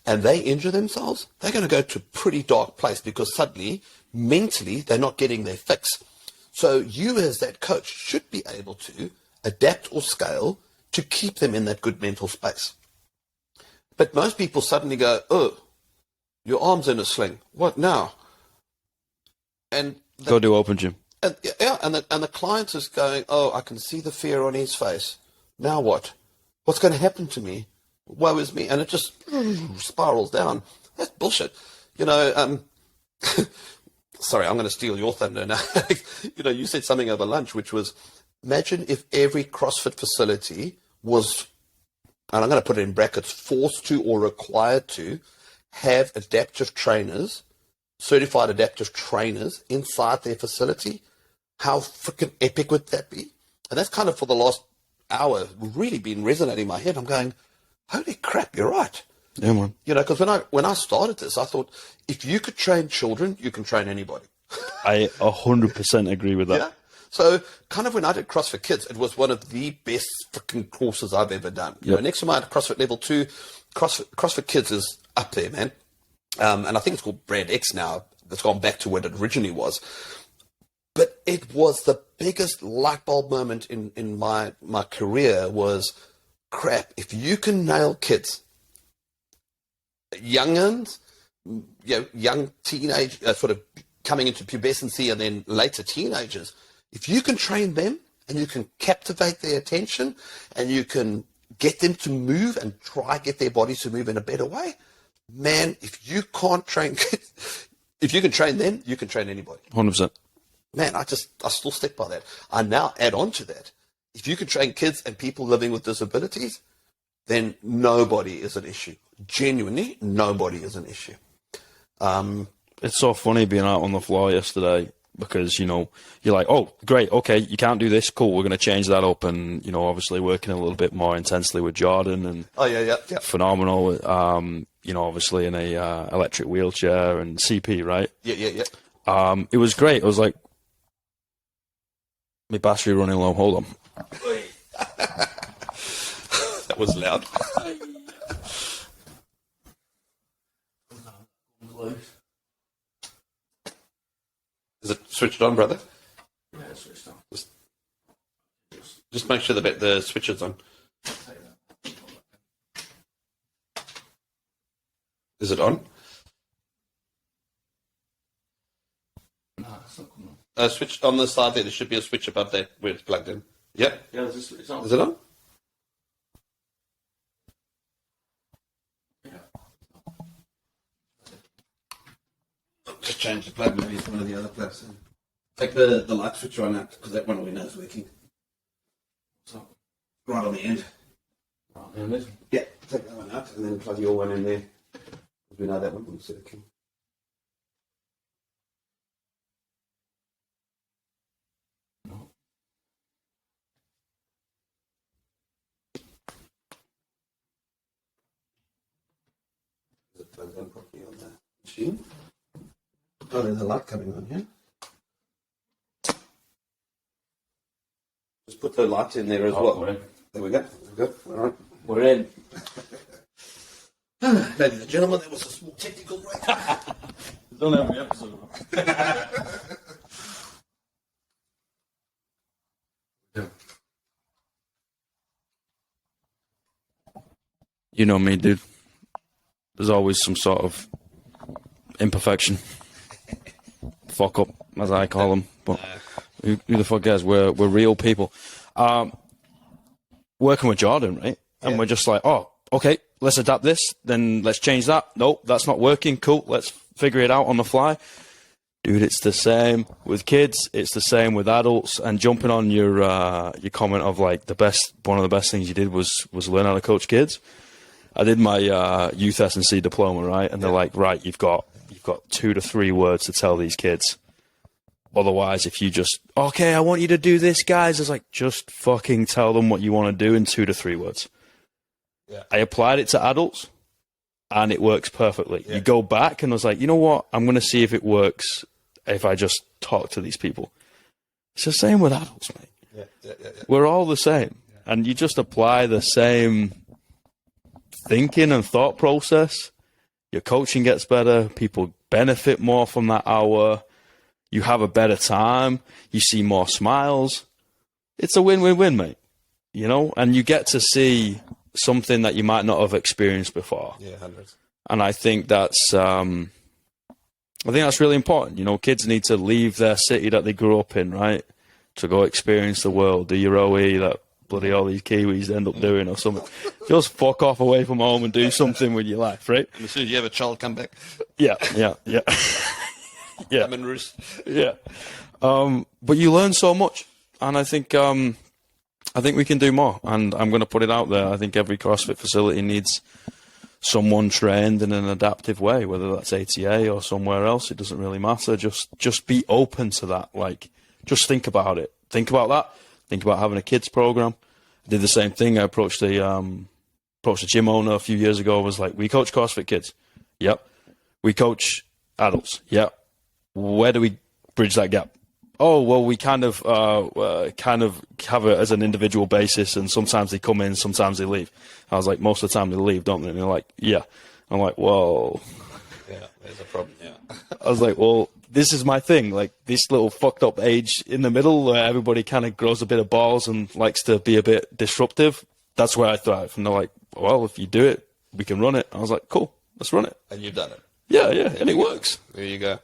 and they injure themselves, they're going to go to a pretty dark place because suddenly, mentally, they're not getting their fix. So you as that coach should be able to adapt or scale to keep them in that good mental space. But most people suddenly go, oh, your arm's in a sling. What now? And Go do open gym. and the client is going, oh, I can see the fear on his face. Now what? What's going to happen to me? Woe is me. And it just spirals down. That's bullshit. You know, sorry, I'm going to steal your thunder now. You know, you said something over lunch, which was, imagine if every CrossFit facility was, and I'm going to put it in brackets, forced to or required to have adaptive trainers, certified adaptive trainers inside their facility. How freaking epic would that be? And that's kind of for the last hour really been resonating in my head. I'm going, holy crap, you're right. Yeah, man. You know, because when I started this, I thought, if you could train children, you can train anybody. I 100% agree with that. Yeah. So kind of when I did CrossFit Kids, it was one of the best freaking courses I've ever done. You know, next to my CrossFit Level 2, CrossFit Kids is up there, man. And I think it's called Brand X now. It's gone back to what it originally was. But it was the biggest light bulb moment in my career was, crap, if you can nail kids, youngins, you know, young teenage, sort of coming into pubescency and then later teenagers, if you can train them and you can captivate their attention and you can get them to move and try get their bodies to move in a better way, man, if you can't train kids, if you can train them, you can train anybody. 100%. Man, I still stick by that. I now add on to that. If you can train kids and people living with disabilities, then nobody is an issue. Genuinely, nobody is an issue. It's so funny being out on the floor yesterday because, you know, you're like, oh, great, okay, you can't do this, cool, we're going to change that up. And, you know, obviously working a little bit more intensely with Jordan and phenomenal, you know, obviously in a electric wheelchair and CP, right? Yeah. It was great. I was like, my battery running low, hold on. That was loud. Is it switched on, brother? Yeah, it's switched on. Just make sure the switch is on. Is it on? No, it's not coming on. Switch on the side there. There should be a switch above there where it's plugged in. Yep. Yeah, it's on. Is it on? Yeah. Just change the plug. Maybe it's one of the other plugs. Take the light switch on out because that one we know is working. So, Right on the end. right, and this. Yeah. Take that one out and then plug your one in there. Because we know that one was working. No. Is it plugged in properly on the machine? Oh, there's a light coming on here. Just put the light in there as well. We're in. There we go. All right. We're in. Ladies and gentlemen, that was a small technical break. It's on every episode. You know me, dude. There's always some sort of imperfection. Fuck up, as I call them. But who the fuck cares? We're real people. Working with Jordan, right? And we're just like, oh, okay, let's adapt this. Then let's change that. Nope, that's not working. Cool, let's figure it out on the fly. Dude, it's the same with kids. It's the same with adults. And jumping on your comment of like one of the best things you did was learn how to coach kids. I did my youth S&C diploma, right? And they're like, right, you've got 2 to 3 words to tell these kids. Otherwise, if you just, okay, I want you to do this, guys, it's like, just fucking tell them what you want to do in 2 to 3 words. Yeah. I applied it to adults, and it works perfectly. Yeah. You go back, and I was like, you know what? I'm going to see if it works if I just talk to these people. It's the same with adults, mate. Yeah. We're all the same. Yeah. And you just apply the same thinking and thought process. Your coaching gets better. People benefit more from that hour. You have a better time. You see more smiles. It's a win-win-win, mate. You know, and you get to see something that you might not have experienced before. Yeah, hundreds. And I think that's really important. You know, kids need to leave their city that they grew up in, right, to go experience the world, do your OE that bloody all these Kiwis end up doing or something. Just fuck off away from home and do something with your life, right? And as soon as you have a child, come back. Yeah. Come and roost. Yeah. But you learn so much, and I think we can do more. And I'm going to put it out there. I think every CrossFit facility needs someone trained in an adaptive way, whether that's ATA or somewhere else. It doesn't really matter. Just be open to that. Like, just think about it. Think about that. Think about having a kids program. I did the same thing. I approached the gym owner a few years ago. I was like, we coach CrossFit kids. Yep. We coach adults. Yep. Where do we bridge that gap? Oh, well, we kind of have it as an individual basis, and sometimes they come in, sometimes they leave. I was like, most of the time they leave, don't they? And they're like, yeah. I'm like, whoa. Yeah, there's a problem, yeah. I was like, well, this is my thing. Like, this little fucked up age in the middle where everybody kind of grows a bit of balls and likes to be a bit disruptive. That's where I thrive. And they're like, well, if you do it, we can run it. I was like, cool, let's run it. And you've done it. Yeah, and it works. There you go.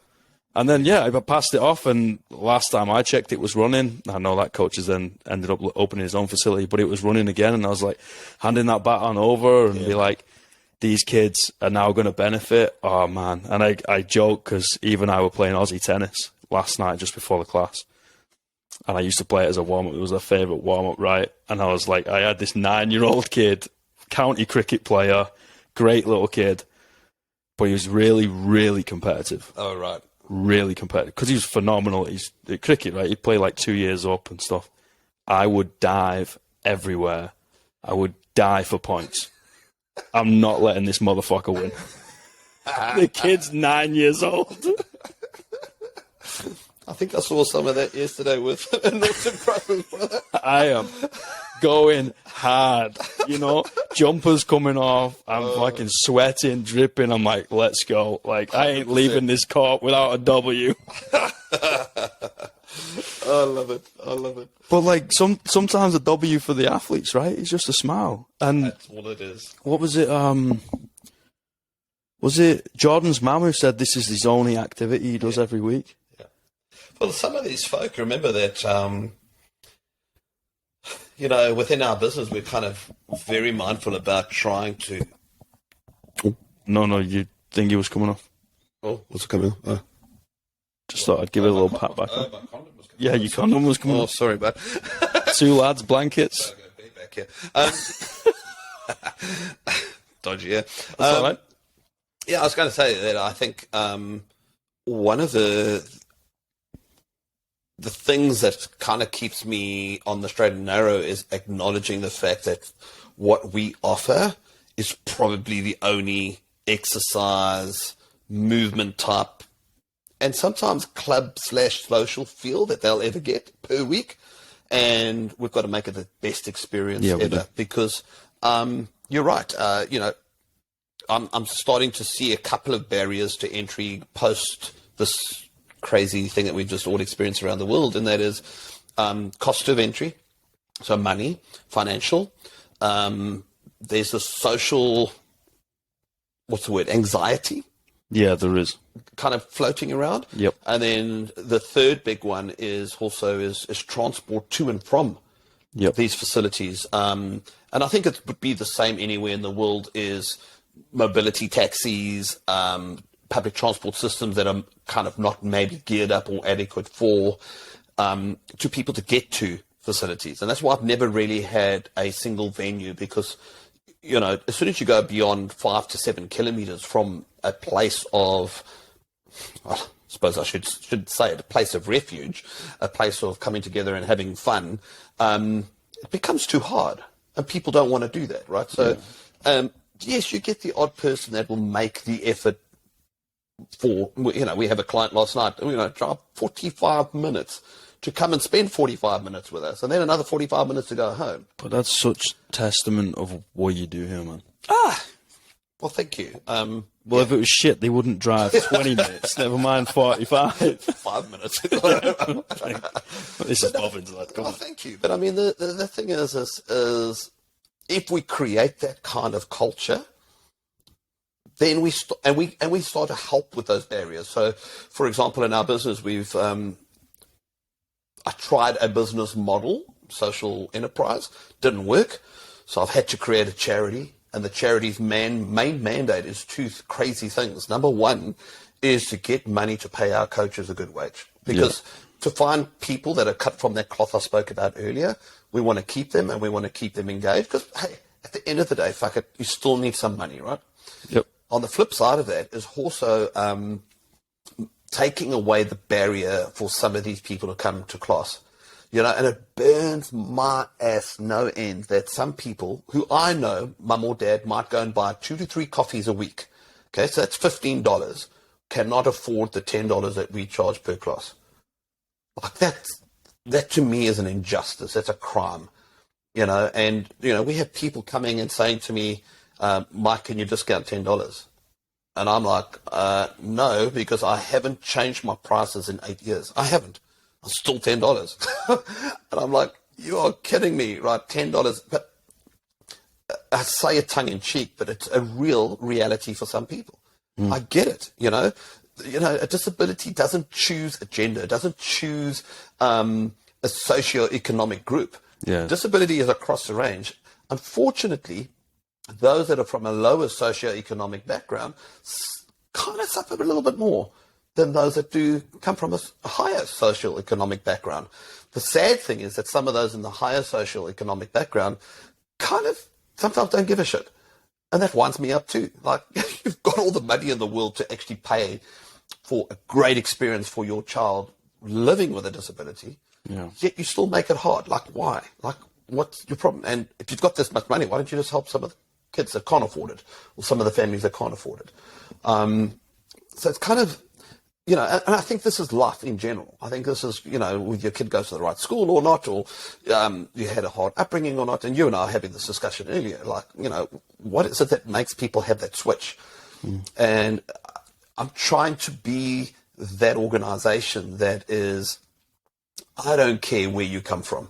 And then, I passed it off, and last time I checked, it was running. I know that coach has then ended up opening his own facility, but it was running again, and I was like, handing that baton over and be like, these kids are now going to benefit. Oh, man. And I joke because Eve and I were playing Aussie tennis last night just before the class, and I used to play it as a warm-up. It was our favourite warm-up, right? And I was like, I had this 9-year-old kid, county cricket player, great little kid, but he was really, really competitive. Oh, right. Really competitive because he was phenomenal. He's at cricket, right? He'd play like 2 years up and stuff. I would dive everywhere. I would die for points. I'm not letting this motherfucker win. The kid's 9 years old. I think I saw some of that yesterday with Norton Brothers, brother. I am going hard, you know, jumpers coming off. I'm fucking sweating, dripping. I'm like, let's go. Like, I ain't leaving this court without a W. I love it. But like, sometimes a W for the athletes, right? It's just a smile. And that's all it is. What was it? Was it Jordan's mum who said this is his only activity he does every week? Well, some of these folk, remember that, you know, within our business, we're kind of very mindful about trying to... No, you think he was coming off? Oh, what's it coming off? Oh. Just thought I'd give it a little pat back. My condom was coming off. Yeah, your condom was coming off. Oh, sorry, bud. 2 lads, blankets. Back here. Dodgy, yeah. That's all right. Yeah, I was going to say that I think one of the things that kind of keeps me on the straight and narrow is acknowledging the fact that what we offer is probably the only exercise, movement type, and sometimes club/social feel that they'll ever get per week. And we've got to make it the best experience ever because you're right. You know, I'm starting to see a couple of barriers to entry post this crazy thing that we've just all experienced around the world, and that is cost of entry, so money, financial. There's the social, anxiety. Yeah, there is. Kind of floating around. Yep. And then the third big one is transport to and from these facilities. And I think it would be the same anywhere in the world, is mobility taxis, public transport systems that are kind of not maybe geared up or adequate for to people to get to facilities. And that's why I've never really had a single venue, because, you know, as soon as you go beyond 5 to 7 kilometers from a place of well, I suppose I should say it, a place of refuge, a place of coming together and having fun, it becomes too hard, and people don't want to do that, right? So, yes, you get the odd person that will make the effort. We have a client last night, drive 45 minutes to come and spend 45 minutes with us, and then another 45 minutes to go home. But that's such testament of what you do here, man. Well, thank you. Well, if it was shit, they wouldn't drive 20 minutes, never mind 45. 5 minutes. This is bobbins, lad. Come on. Thank you. But I mean, the thing is if we create that kind of culture, then we start to help with those areas. So, for example, in our business, I tried a business model, social enterprise, didn't work. So I've had to create a charity, and the charity's main mandate is two crazy things. Number one is to get money to pay our coaches a good wage, because to find people that are cut from that cloth I spoke about earlier, we want to keep them, and we want to keep them engaged, because, hey, at the end of the day, fuck it, you still need some money, right? Yep. On the flip side of that is also taking away the barrier for some of these people to come to class. And it burns my ass no end that some people who I know, mum or dad, might go and buy 2 to 3 coffees a week. Okay, so that's $15, cannot afford the $10 that we charge per class. Like that to me is an injustice. That's a crime. And we have people coming and saying to me, Mike, can you discount $10? And I'm like, no, because I haven't changed my prices in 8 years. I haven't. I'm still $10. And I'm like, you are kidding me, right? $10. But I say it tongue in cheek, but it's a real reality for some people. I get it. A disability doesn't choose a gender. It doesn't choose a socio-economic group. Yeah. Disability is across the range. Unfortunately, those that are from a lower socio-economic background kind of suffer a little bit more than those that do come from a higher social economic background. The sad thing is that some of those in the higher social economic background kind of sometimes don't give a shit. And that winds me up too. Like, you've got all the money in the world to actually pay for a great experience for your child living with a disability, yet you still make it hard. Like, why? Like, what's your problem? And if you've got this much money, why don't you just help some of the kids that can't afford it, or some of the families that can't afford it? So it's kind of, and I think this is life in general. I think this is, whether your kid goes to the right school or not, or you had a hard upbringing or not. And you and I are having this discussion earlier, like, what is it that makes people have that switch? And I'm trying to be that organization that is, I don't care where you come from.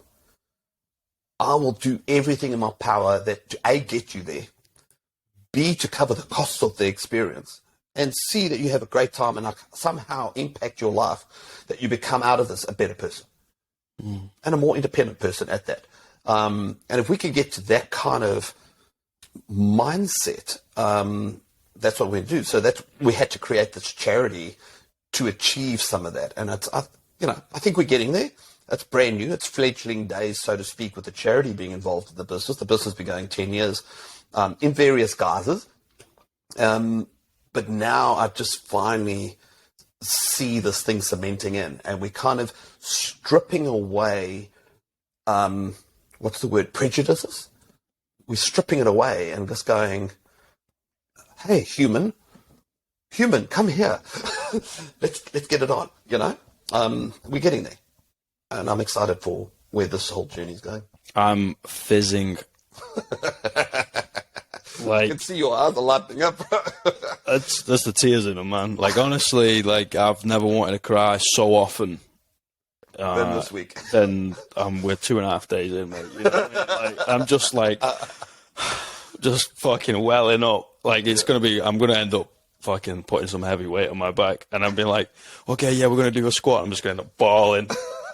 I will do everything in my power that to A, get you there, B, to cover the costs of the experience, and C, that you have a great time and I somehow impact your life, that you become out of this a better person and a more independent person at that. And if we can get to that kind of mindset, that's what we do. So that we had to create this charity to achieve some of that. And I think we're getting there. It's brand new. It's fledgling days, so to speak, with the charity being involved in the business. The business has been going 10 years in various guises. But now I just finally see this thing cementing in, and we're kind of stripping away, prejudices? We're stripping it away and just going, hey, human, come here. let's get it on, we're getting there. And I'm excited for where this whole journey's going. I'm fizzing. I can see your eyes are lighting up, bro. That's the tears in them, man. Like, honestly, like, I've never wanted to cry so often. Than this week. Then we're 2.5 days in, mate. You know what I mean? Like, I'm just like, just fucking welling up. Like, I'm going to end up fucking putting some heavy weight on my back. And I'm being like, okay, yeah, we're going to do a squat. I'm just going to end up bawling.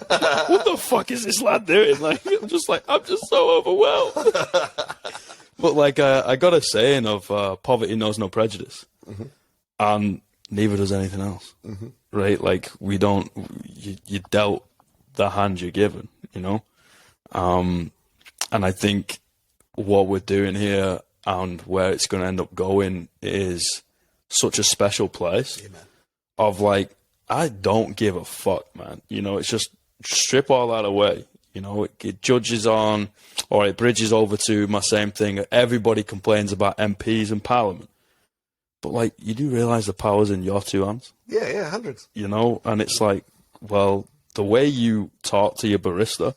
What the fuck is this lad doing? Like, I'm just so overwhelmed. But like, I got a saying of poverty knows no prejudice, and neither does anything else, right? Like, you dealt the hand you're given, and I think what we're doing here and where it's going to end up going is such a special place. Yeah, man. of like, I don't give a fuck, man. You know, it's just strip all that away. You know, it judges on, or it bridges over to my same thing. Everybody complains about MPs and Parliament. But, like, you do realize the power's in your two hands? Yeah, hundreds. You know, and it's like, well, the way you talk to your barista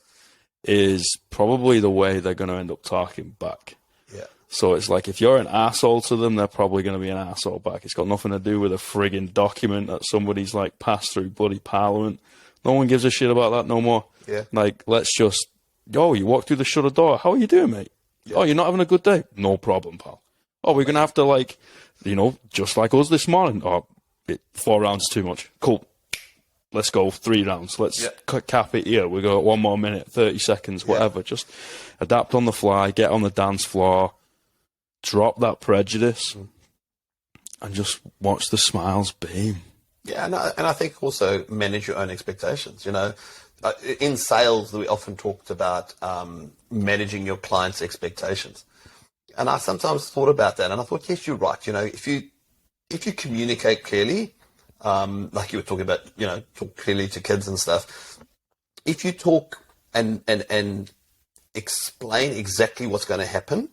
is probably the way they're going to end up talking back. Yeah. So it's like, if you're an asshole to them, they're probably going to be an asshole back. It's got nothing to do with a frigging document that somebody's, like, passed through bloody Parliament. No one gives a shit about that no more. Yeah. Like, let's just, you walk through the shutter door. How are you doing, mate? Yeah. Oh, you're not having a good day? No problem, pal. Oh, we're going to have to, like, you know, just like us this morning. Oh, 4 rounds too much. Cool. Let's go 3 rounds. Let's cap it here. We go 1 more minute, 30 seconds, whatever. Just adapt on the fly, get on the dance floor, drop that prejudice, and just watch the smiles beam. Yeah, and I think also manage your own expectations. You know, in sales, we often talked about managing your clients' expectations. And I sometimes thought about that, and I thought, yes, you're right. You know, if you communicate clearly, like you were talking about, you know, talk clearly to kids and stuff. If you talk and explain exactly what's going to happen,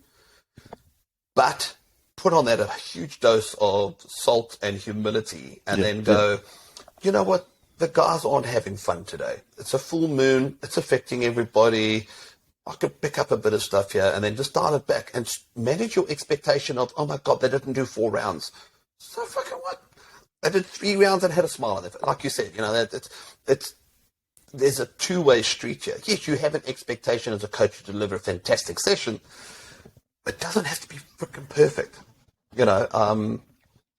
but put on that a huge dose of salt and humility, and then go, you know what, the guys aren't having fun today. It's a full moon. It's affecting everybody. I could pick up a bit of stuff here, and then just dial it back and manage your expectation of, oh my God, they didn't do 4 rounds. So fucking what? They did 3 rounds and had a smile on their face. Like you said, you know, there's a two-way street here. Yes, you have an expectation as a coach to deliver a fantastic session, but it doesn't have to be freaking perfect, you know.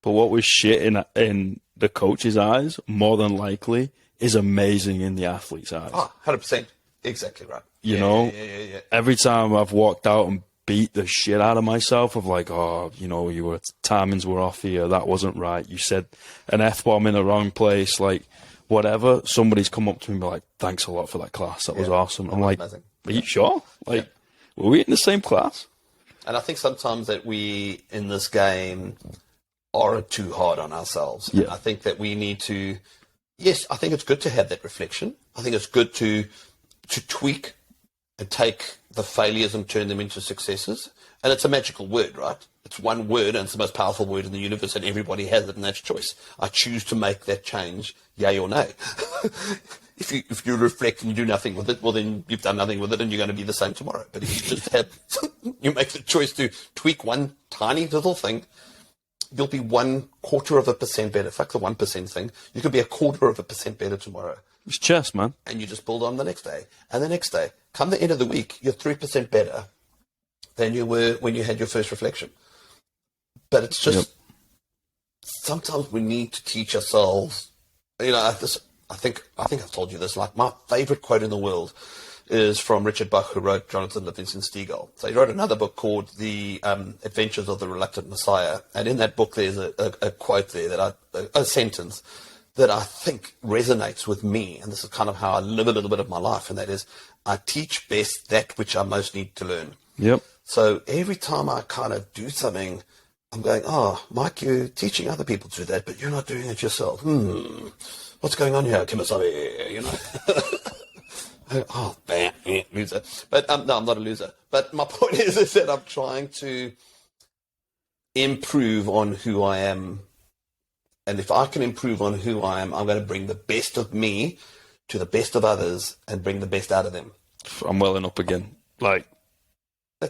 But what was shit in the coach's eyes, more than likely, is amazing in the athlete's eyes. Oh, 100%. Exactly right. You know, every time I've walked out and beat the shit out of myself of like, oh, you know, timings were off here, that wasn't right, you said an F-bomb in the wrong place, like, whatever, somebody's come up to me and be like, thanks a lot for that class, that was awesome. I'm like, amazing. Are you sure? Like, were we in the same class? And I think sometimes that we, in this game, are too hard on ourselves. Yeah. And I think that we need to, yes, I think it's good to have that reflection. I think it's good to tweak and take the failures and turn them into successes. And it's a magical word, right? It's one word, and it's the most powerful word in the universe, and everybody has it, and that's choice. I choose to make that change, yay or nay. If you reflect and you do nothing with it, well, then you've done nothing with it, and you're going to be the same tomorrow. But if you just you make the choice to tweak one tiny little thing, you'll be 0.25% better. Fuck the 1% thing. You could be 0.25% better tomorrow. It's chess, man. And you just build on the next day and the next day. Come the end of the week, you're 3% better than you were when you had your first reflection. But it's just sometimes we need to teach ourselves. You know, I think I've told you this. Like, my favorite quote in the world is from Richard Bach, who wrote Jonathan Livingston Seagull. So he wrote another book called The Adventures of the Reluctant Messiah, and in that book there's a quote there that a sentence that I think resonates with me, and this is kind of how I live a little bit of my life, and that is, I teach best that which I most need to learn. Yep. So every time I kind of do something, I'm going, oh, Mike, you're teaching other people to do that, but you're not doing it yourself. What's going on here, Kimasabi? You know? Oh, bam, loser. But no, I'm not a loser. But my point is that I'm trying to improve on who I am. And if I can improve on who I am, I'm going to bring the best of me to the best of others and bring the best out of them. I'm welling up again. Like,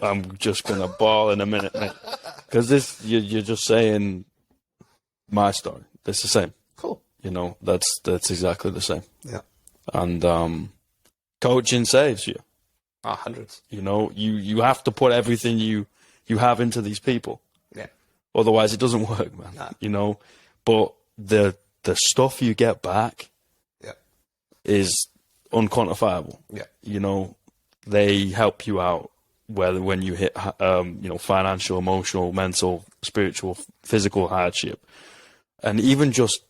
I'm just going to bawl in a minute, mate. Because you're just saying my story. It's the same. Cool. You know, that's exactly the same. Yeah. And coaching saves you. Hundreds. You know, you have to put everything you have into these people. Yeah. Otherwise, it doesn't work, man. No. You know, but the stuff you get back is unquantifiable. Yeah. You know, they help you out when you hit, financial, emotional, mental, spiritual, physical hardship. And even just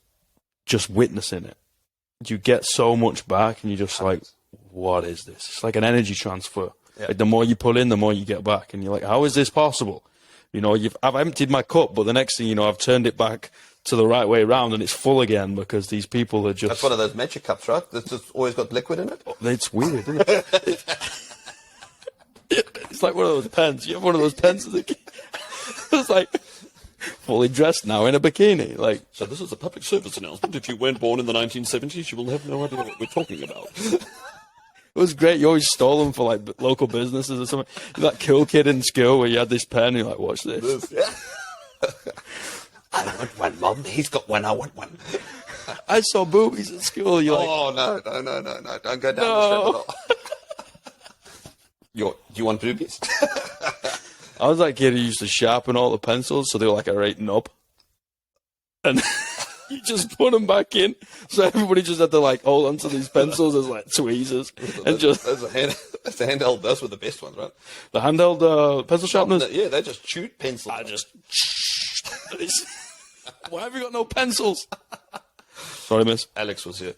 witnessing it, you get so much back, and you're just like, what is this? It's like an energy transfer. Yeah. Like, the more you put in, the more you get back. And you're like, how is this possible? You know, I've emptied my cup, but the next thing you know, I've turned it back to the right way around and it's full again because these people are just... That's one of those magic cups, right? That's just always got liquid in it? It's weird, isn't it? It's like one of those pens. You have one of those pens as a kid. It's like fully dressed now in a bikini. Like, so this is a public service announcement. If you weren't born in the 1970s, you will have no idea what we're talking about. It was great. You always stole them for like local businesses or something. You're that cool kid in school where you had this pen and you're like, watch this. I want one, Mom. He's got one. I want one. I saw boobies at school. You're like, oh, no. Don't go down this rabbit hole. Do you want boobies? I was that kid who used to sharpen all the pencils so they were like a right knob. And you just put them back in. So everybody just had to like hold onto these pencils as like tweezers. And just that's the handheld. Those were the best ones, right? The handheld pencil sharpeners? Yeah, they just chewed pencils. I just... Why have you got no pencils? Sorry, miss. Alex was here.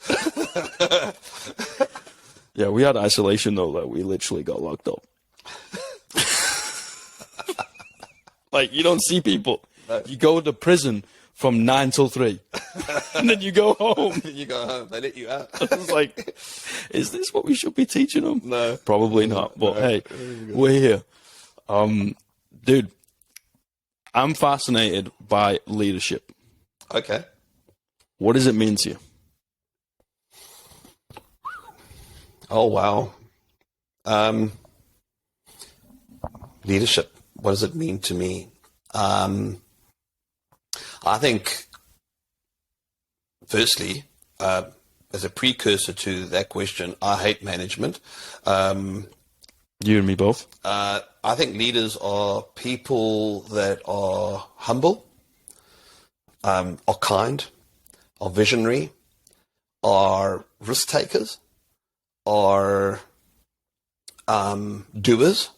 Yeah, we had isolation, though, that we literally got locked up. Like, you don't see people. No. You go to prison from 9 till 3. And then you go home. You go home. They let you out. I was like, is this what we should be teaching them? No. Probably not. But, hey, we're here. Dude, I'm fascinated by leadership. Okay. What does it mean to you? Oh, wow. Leadership. What does it mean to me? I think, firstly, as a precursor to that question, I hate management. You and me both. I think leaders are people that are humble, are kind, are visionary, are risk takers, are doers,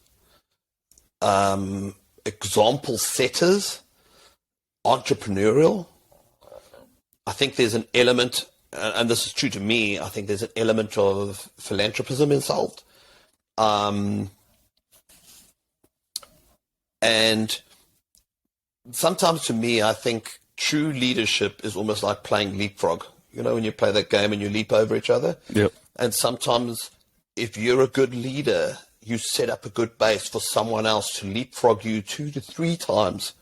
example setters, entrepreneurial. I think there's an element, and this is true to me, I think there's an element of philanthropism involved. And sometimes to me, I think true leadership is almost like playing leapfrog. You know, when you play that game and you leap over each other. Yep. And sometimes if you're a good leader, you set up a good base for someone else to leapfrog you 2 to 3 times.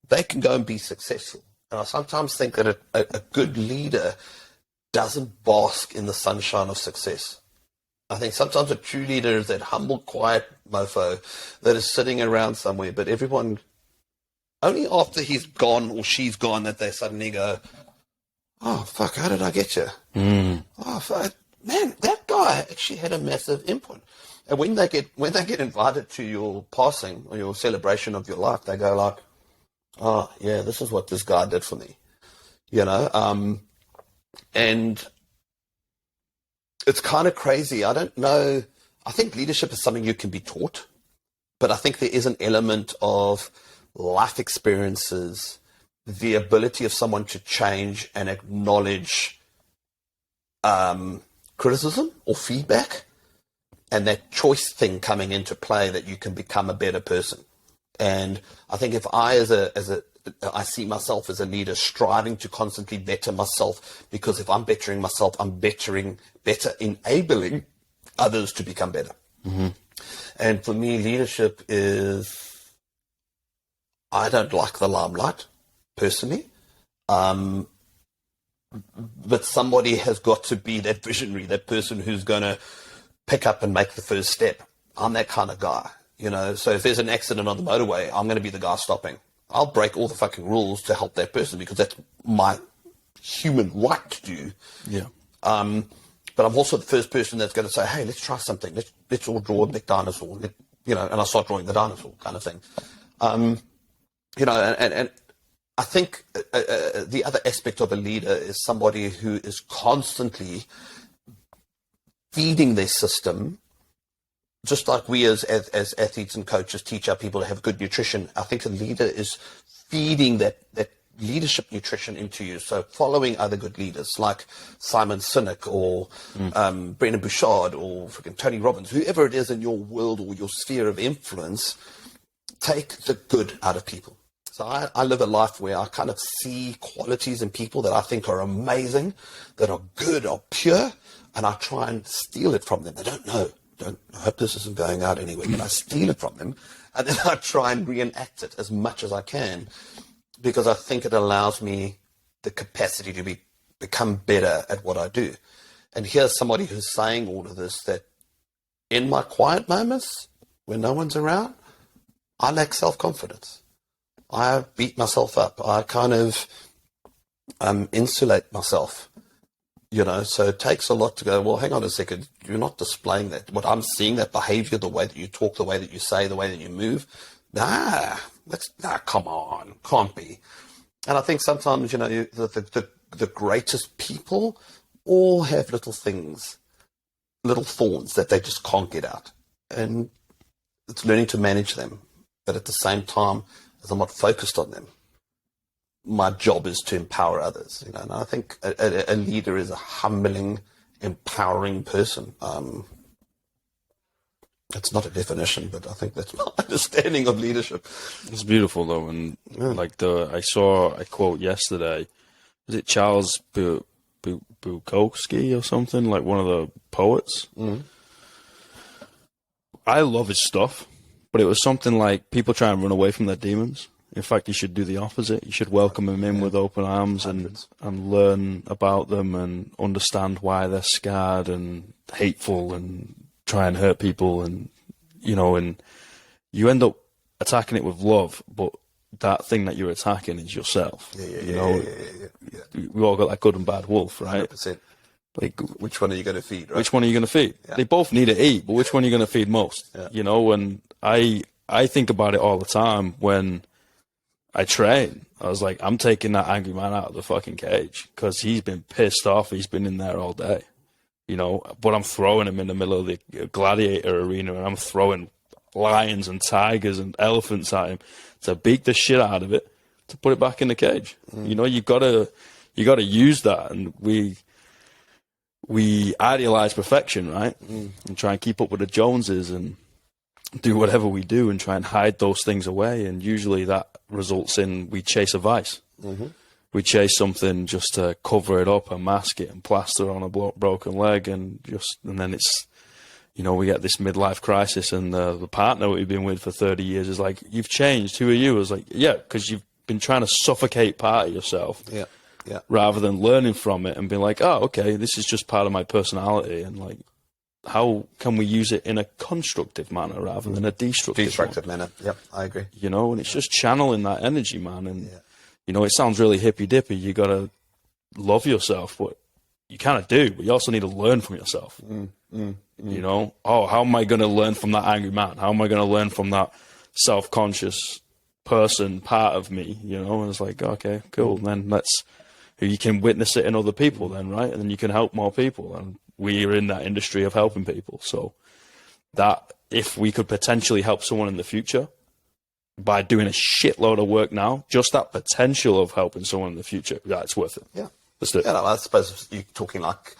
They can go and be successful. And I sometimes think that a good leader doesn't bask in the sunshine of success. I think sometimes a true leader is that humble, quiet mofo that is sitting around somewhere, but everyone, only after he's gone or she's gone that they suddenly go, oh, fuck, how did I get you? Oh, fuck, man, that guy actually had a massive input. And when they get invited to your passing or your celebration of your life, they go like, oh, yeah, this is what this guy did for me. You know? And it's kind of crazy. I don't know. I think leadership is something you can be taught, but I think there is an element of life experiences, the ability of someone to change and acknowledge criticism or feedback, and that choice thing coming into play that you can become a better person. And I think if I I see myself as a leader striving to constantly better myself, because if I'm bettering myself, I'm better enabling others to become better. Mm-hmm. And for me, leadership is, I don't like the limelight, personally. But somebody has got to be that visionary, that person who's going to pick up and make the first step. I'm that kind of guy, you know. So if there's an accident on the motorway, I'm going to be the guy stopping. I'll break all the fucking rules to help that person because that's my human right to do. Yeah. But I'm also the first person that's going to say, hey, let's try something. Let's all draw a big dinosaur, and I start drawing the dinosaur kind of thing. And I think the other aspect of a leader is somebody who is constantly feeding their system, just like we as athletes and coaches teach our people to have good nutrition. I think a leader is feeding that leadership nutrition into you. So following other good leaders like Simon Sinek or Brendon Bouchard or freaking Tony Robbins, whoever it is in your world or your sphere of influence, take the good out of people. So I live a life where I kind of see qualities in people that I think are amazing, that are good, are pure, and I try and steal it from them. They don't know. I hope this isn't going out anywhere, but I steal it from them, and then I try and reenact it as much as I can, because I think it allows me the capacity to become better at what I do. And here's somebody who's saying all of this, that in my quiet moments, when no one's around, I lack self-confidence. I beat myself up. I kind of insulate myself. So it takes a lot to go, well, hang on a second, you're not displaying that. What I'm seeing, that behavior, the way that you talk, the way that you say, the way that you move, come on, can't be. And I think sometimes, the greatest people all have little things, little thorns that they just can't get out. And it's learning to manage them. But at the same time, as I'm not focused on them, my job is to empower others, and I think a leader is a humbling, empowering person. It's not a definition, but I think that's my understanding of leadership. It's beautiful though, and I saw a quote yesterday. Was it Charles Bukowski or something, like one of the poets? Mm. I love his stuff, but it was something like, people try and run away from their demons. In fact, you should do the opposite. You should welcome them in with open arms and learn about them and understand why they're scared and hateful and try and hurt people. And, and you end up attacking it with love, but that thing that you're attacking is yourself. Yeah. We all got that good and bad wolf, right? 100%. Like, which one are you going to feed, right? Which one are you going to feed? Yeah. They both need to eat, but which one are you going to feed most? Yeah. And I think about it all the time when I train. I was like, I'm taking that angry man out of the fucking cage because he's been pissed off. He's been in there all day, but I'm throwing him in the middle of the gladiator arena, and I'm throwing lions and tigers and elephants at him to beat the shit out of it, to put it back in the cage. Mm. You gotta use that. And we idealize perfection, right? Mm. And try and keep up with the Joneses and do whatever we do and try and hide those things away. And usually that results in, we chase a vice. Mm-hmm. We chase something just to cover it up and mask it and plaster on a broken leg, and then it's, we get this midlife crisis, and the partner we've been with for 30 years is like, you've changed. Who are you? I was like, yeah, because you've been trying to suffocate part of yourself. Yeah. Yeah. Rather than learning from it and being like, oh, okay, this is just part of my personality, and like, how can we use it in a constructive manner rather than a destructive manner? Yep, I agree. And it's just channeling that energy, man. And it sounds really hippy dippy. You gotta love yourself, but you kind of do. But you also need to learn from yourself. How am I going to learn from that angry man? How am I going to learn from that self-conscious person part of me? And it's like, okay, cool. And then you can witness it in other people then, right? And then you can help more people. And we are in that industry of helping people. So that if we could potentially help someone in the future by doing a shitload of work now, just that potential of helping someone in the future, it's worth it. Yeah. Let's do it. I suppose you're talking like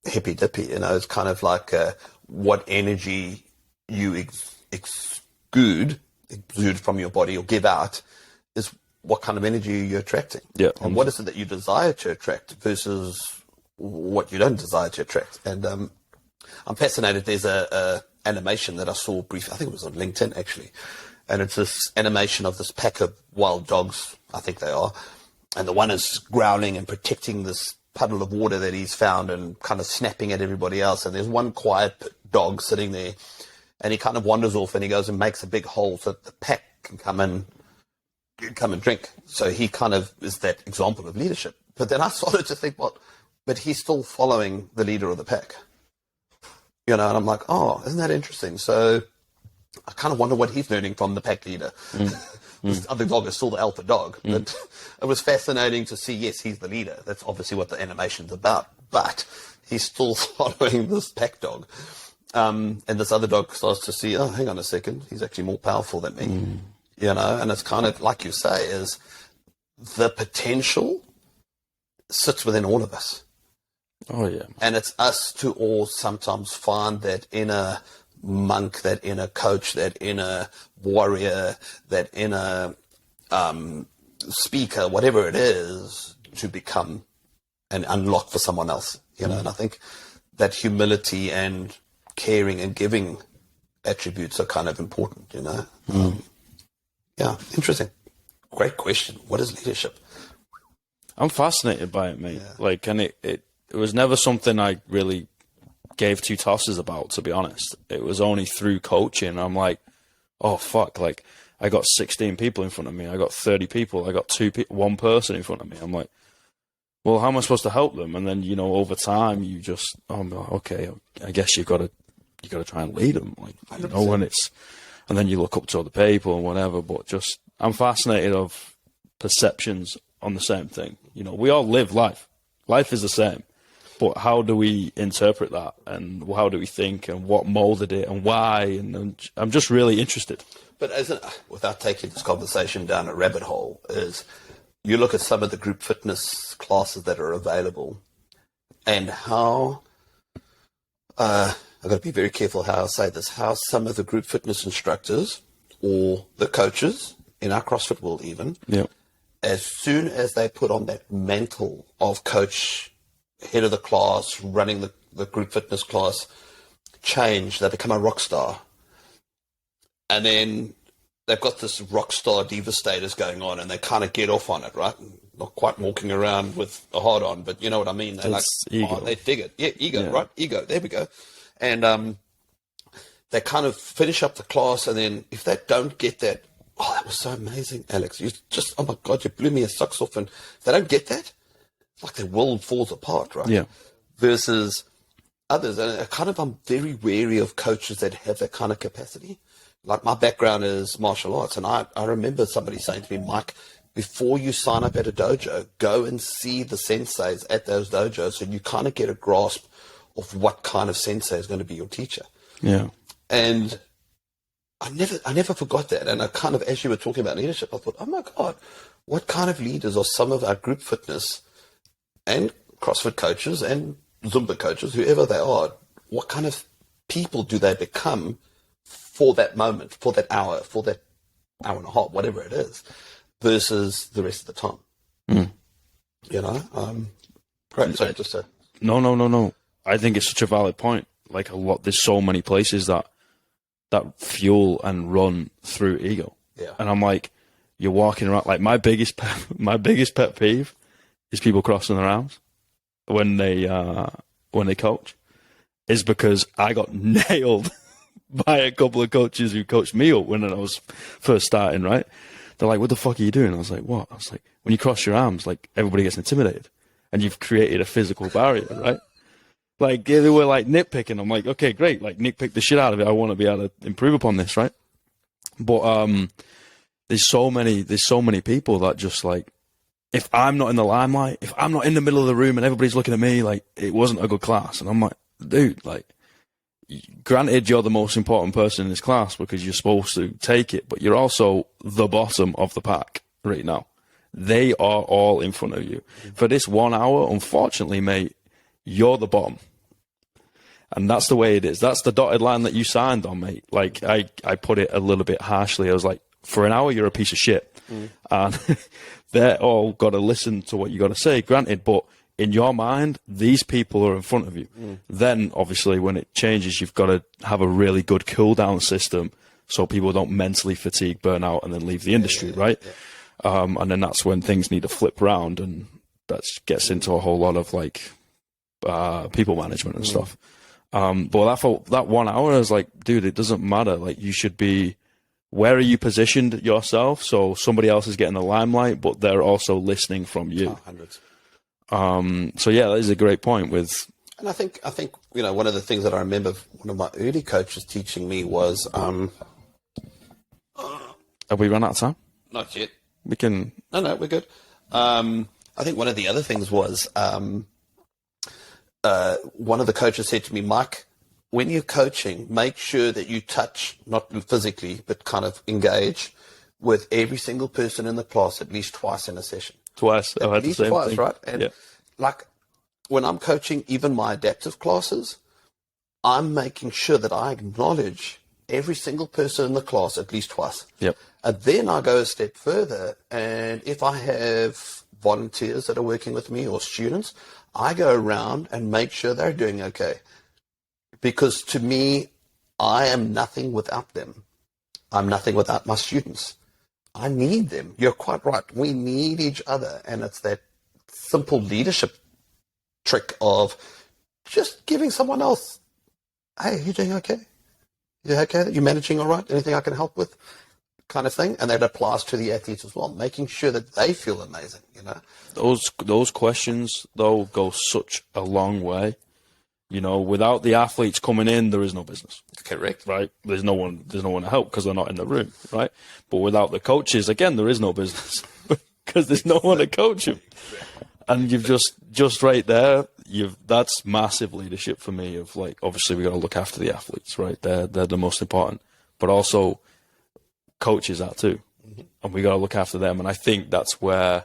hippy dippy, it's kind of like what energy you exude from your body or give out is what kind of energy you're attracting. Yeah. And what is it that you desire to attract versus what you don't desire to attract. And I'm fascinated. There's a animation that I saw briefly. I think it was on LinkedIn, actually. And it's this animation of this pack of wild dogs, I think they are. And the one is growling and protecting this puddle of water that he's found and kind of snapping at everybody else. And there's one quiet dog sitting there, and he kind of wanders off and he goes and makes a big hole so that the pack can come and drink. So he kind of is that example of leadership. But then I started to think, but he's still following the leader of the pack. And I'm like, oh, isn't that interesting? So I kind of wonder what he's learning from the pack leader. This other dog is still the alpha dog. But it was fascinating to see, yes, he's the leader. That's obviously what the animation's about. But he's still following this pack dog. And this other dog starts to see, oh, hang on a second, he's actually more powerful than me. And it's kind of, like you say, is the potential sits within all of us. Oh, yeah. And it's us to all sometimes find that inner monk, that inner coach, that inner warrior, that inner speaker, whatever it is, to become an unlock for someone else, you know. And I think that humility and caring and giving attributes are kind of important, you know. Yeah, interesting. Great question. What is leadership? I'm fascinated by it, mate. Yeah. Like, and it was never something I really gave two tosses about, to be honest. It was only through coaching. I'm like, oh, fuck, like, I got 16 people in front of me. I got 30 people. I got one person in front of me. I'm like, well, how am I supposed to help them? And then, you know, over time, you just, okay, I guess you got to try and lead them. Like, you know, and then you look up to other people and whatever. But just, I'm fascinated of perceptions on the same thing. You know, we all live life. Life is the same. But how do we interpret that? And how do we think? And what molded it? And why? And I'm just really interested. But without taking this conversation down a rabbit hole, is you look at some of the group fitness classes that are available, and how I've got to be very careful how I say this, how some of the group fitness instructors or the coaches in our CrossFit world even, as soon as they put on that mantle of coach, head of the class, running the group fitness class, change, they become a rock star. And then they've got this rock star diva status going on, and they kind of get off on it, right? Not quite walking around with a hard on, but you know what I mean? They ego. They dig it. Yeah, ego, right? Ego. There we go. And they kind of finish up the class, and then if they don't get that, oh, that was so amazing, Alex. You just, oh my God, you blew me a socks off. And if they don't get that, it's like their world falls apart, right? Yeah. Versus others. And I'm very wary of coaches that have that kind of capacity. Like, my background is martial arts, and I remember somebody saying to me, Mike, before you sign up at a dojo, go and see the senseis at those dojos, so you kind of get a grasp of what kind of sensei is going to be your teacher. Yeah. And I never forgot that. And I kind of, as you were talking about leadership, I thought, oh my God, what kind of leaders are some of our group fitness and CrossFit coaches and Zumba coaches, whoever they are, what kind of people do they become for that moment, for that hour and a half, whatever it is, versus the rest of the time? You know? Right, so just to... No. I think it's such a valid point. Like, there's so many places that fuel and run through ego. Yeah. And I'm like, you're walking around, like, my biggest pet peeve is people crossing their arms when they coach, is because I got nailed by a couple of coaches who coached me up when I was first starting, right? They're like, what the fuck are you doing? I was like, what? I was like, when you cross your arms, like, everybody gets intimidated, and you've created a physical barrier, right? Like, they were like nitpicking. I'm like, okay, great. Like, nitpick the shit out of it. I want to be able to improve upon this, right? But there's so many people that just, like, if I'm not in the limelight, if I'm not in the middle of the room and everybody's looking at me, like, it wasn't a good class. And I'm like, dude, like, granted, you're the most important person in this class because you're supposed to take it, but you're also the bottom of the pack right now. They are all in front of you. For this 1 hour, unfortunately, mate, you're the bottom. And that's the way it is. That's the dotted line that you signed on, mate. Like, I put it a little bit harshly. I was like, for an hour, you're a piece of shit. And they're all got to listen to what you got to say, granted, but in your mind, these people are in front of you. Then, obviously, when it changes, you've got to have a really good cool-down system so people don't mentally fatigue, burn out, and then leave the industry, right? Yeah. And then that's when things need to flip around, and that gets into a whole lot of, like, people management and stuff. But that 1 hour, I was like, dude, it doesn't matter. Like, you should be, where are you positioned yourself? So somebody else is getting the limelight, but they're also listening from you. Hundreds. So yeah, that is a great point with. And I think, you know, one of the things that I remember one of my early coaches teaching me was, Have we run out of time? Not yet. We can. No, we're good. I think one of the other things was, one of the coaches said to me, Mike, when you're coaching, make sure that you touch, not physically, but kind of engage with every single person in the class at least twice in a session. Twice. At least twice, right? And like, when I'm coaching even my adaptive classes, I'm making sure that I acknowledge every single person in the class at least twice. Yep. And then I go a step further, and if I have volunteers that are working with me or students, I go around and make sure they're doing okay. Because to me, I am nothing without them. I'm nothing without my students. I need them. You're quite right. We need each other. And it's that simple leadership trick of just giving someone else, hey, you doing okay? You okay? You managing all right? Anything I can help with? Kind of thing. And that applies to the athletes as well, making sure that they feel amazing, you know. Those questions, though, go such a long way. You know, without the athletes coming in, there is no business. Correct. Right? There's no one to help because they're not in the room, right? But without the coaches, again, there is no business because there's no one to coach them. And you've just right there, that's massive leadership for me of like, obviously we got to look after the athletes, right? They're the most important, but also coaches are too. And we got to look after them. And I think that's where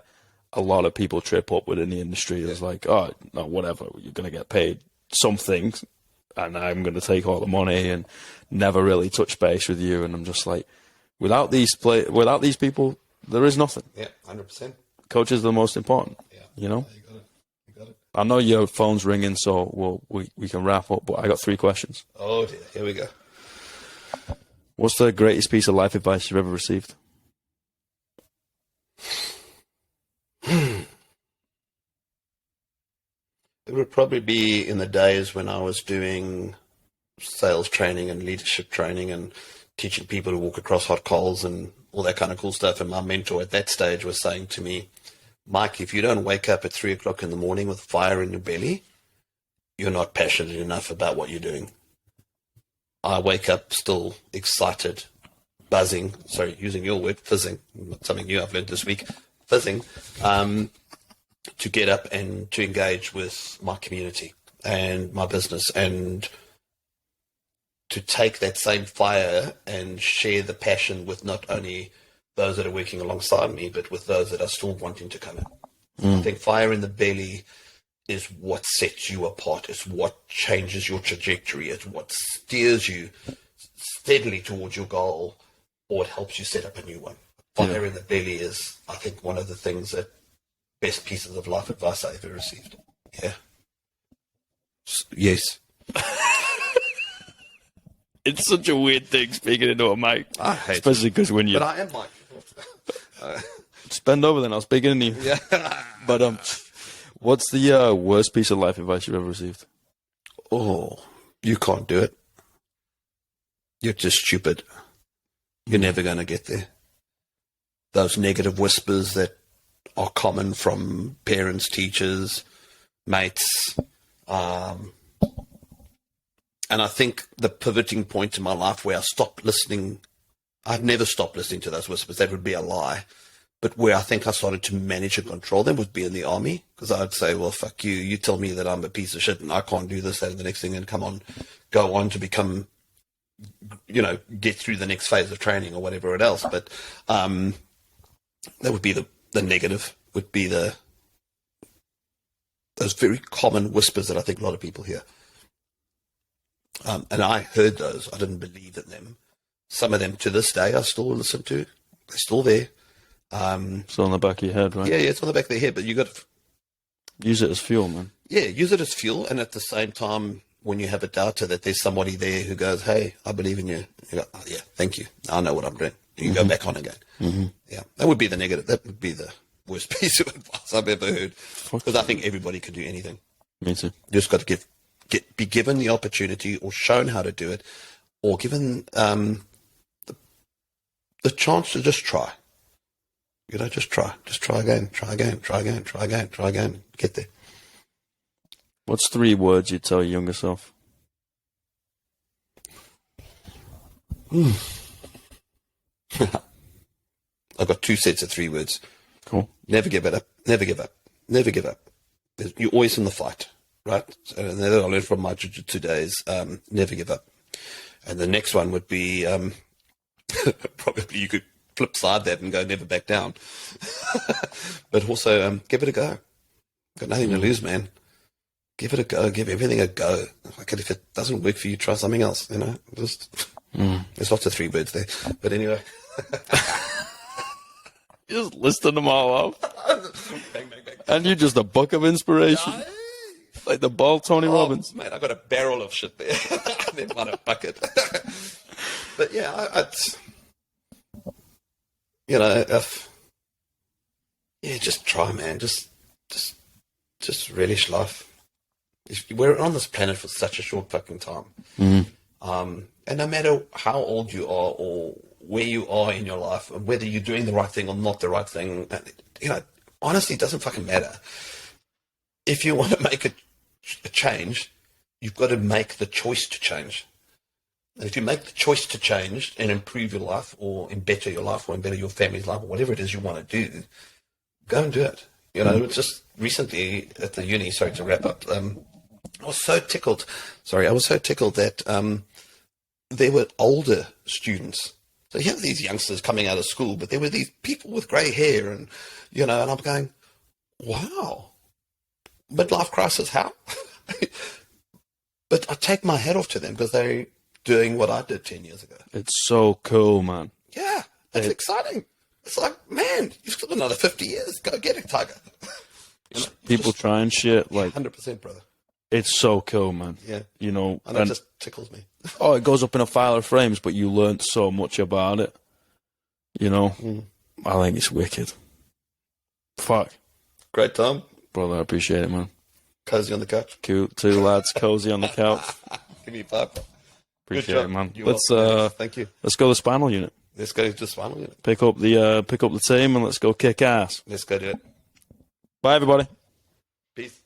a lot of people trip up within the industry is like, oh, no, whatever, you're going to get paid something and I'm going to take all the money and never really touch base with you. And I'm just like, without these people, there is nothing. Yeah, 100%. Coaches are the most important, you know? Yeah, you got it. I know your phone's ringing, so we can wrap up, but I got 3 questions. Oh, dear. Here we go. What's the greatest piece of life advice you've ever received? It would probably be in the days when I was doing sales training and leadership training and teaching people to walk across hot coals and all that kind of cool stuff. And my mentor at that stage was saying to me, Mike, if you don't wake up at 3 o'clock in the morning with fire in your belly, you're not passionate enough about what you're doing. I wake up still excited, buzzing, sorry, using your word, fizzing, something new I've learned this week, fizzing, to get up and to engage with my community and my business and to take that same fire and share the passion with not only those that are working alongside me, but with those that are still wanting to come in. I think fire in the belly is what sets you apart. It's what changes your trajectory. It's what steers you steadily towards your goal, or it helps you set up a new one. Fire in the belly is, I think, one of the things that best pieces of life advice I ever received. Yeah. Yes. It's such a weird thing speaking into a mic. I hate especially because when you... But I am Mike. Just bend over then, I'll speak into you. Yeah. But what's the worst piece of life advice you've ever received? Oh, you can't do it. You're just stupid. You're never going to get there. Those negative whispers that are common from parents, teachers, mates. And I think the pivoting point in my life where I stopped listening, I've never stopped listening to those whispers. That would be a lie. But where I think I started to manage and control them would be in the army. Because I'd say, well, fuck you. You tell me that I'm a piece of shit and I can't do this, that, and the next thing, and go on to become, get through the next phase of training or whatever else. But that would be the negative, would be those very common whispers that I think a lot of people hear. And I heard those. I didn't believe in them. Some of them to this day I still listen to. They're still there. Still on the back of your head, right? Yeah, it's on the back of their head, but you got to use it as fuel, man. Yeah, use it as fuel, and at the same time, when you have a doubter, that there's somebody there who goes, "Hey, I believe in you." You go, "Oh, yeah, thank you. I know what I'm doing." And you go back on again. Mm-hmm. Yeah, that would be the negative. That would be the worst piece of advice I've ever heard, because I think everybody can do anything. Me too. You just got to be given the opportunity, or shown how to do it, or given the chance to just try. Just try again, get there. What's 3 words you'd tell your younger self? I've got 2 sets of 3 words. Cool. Never give it up. Never give up. Never give up. You're always in the fight, right? And that I learned from my jiu-jitsu days. Never give up. And the next one would be probably you could flip side that and go never back down. But also give it a go. Got nothing to lose, man. Give it a go. Give everything a go. Like, if it doesn't work for you, try something else. Just There's lots of three birds there. But anyway. Just listing them all off. Bang, bang, bang. And you're just a book of inspiration. Like the bald Tony Robbins. Mate, I got a barrel of shit there. Then one a bucket. But yeah, just try, man. Just relish life. We're on this planet for such a short fucking time. And no matter how old you are or where you are in your life, and whether you're doing the right thing or not the right thing, honestly, it doesn't fucking matter. If you want to make a change, you've got to make the choice to change. And if you make the choice to change and improve your life or better your life or better your family's life or whatever it is you want to do, go and do it. It's just recently at the uni, sorry to wrap up, I was so tickled that there were older students. So you have these youngsters coming out of school, but there were these people with grey hair and I'm going, wow, midlife crisis, how? But I take my hat off to them because they're doing what I did 10 years ago. It's so cool, man. Yeah, it's exciting. It's like, man, you've got another 50 years. Go get it, Tiger. People trying shit. Like 100%, brother. It's so cool, man. Yeah. And it just tickles me. Oh, it goes up in a file of frames, but you learnt so much about it. I think it's wicked. Fuck. Great time. Brother, I appreciate it, man. Cozy on the couch. Cool. Two lads cozy on the couch. Give me a five. Appreciate it, man. Thank you. Let's go to the spinal unit. Let's go to the spinal unit. Pick up the team and let's go kick ass. Let's go do it. Bye, everybody. Peace.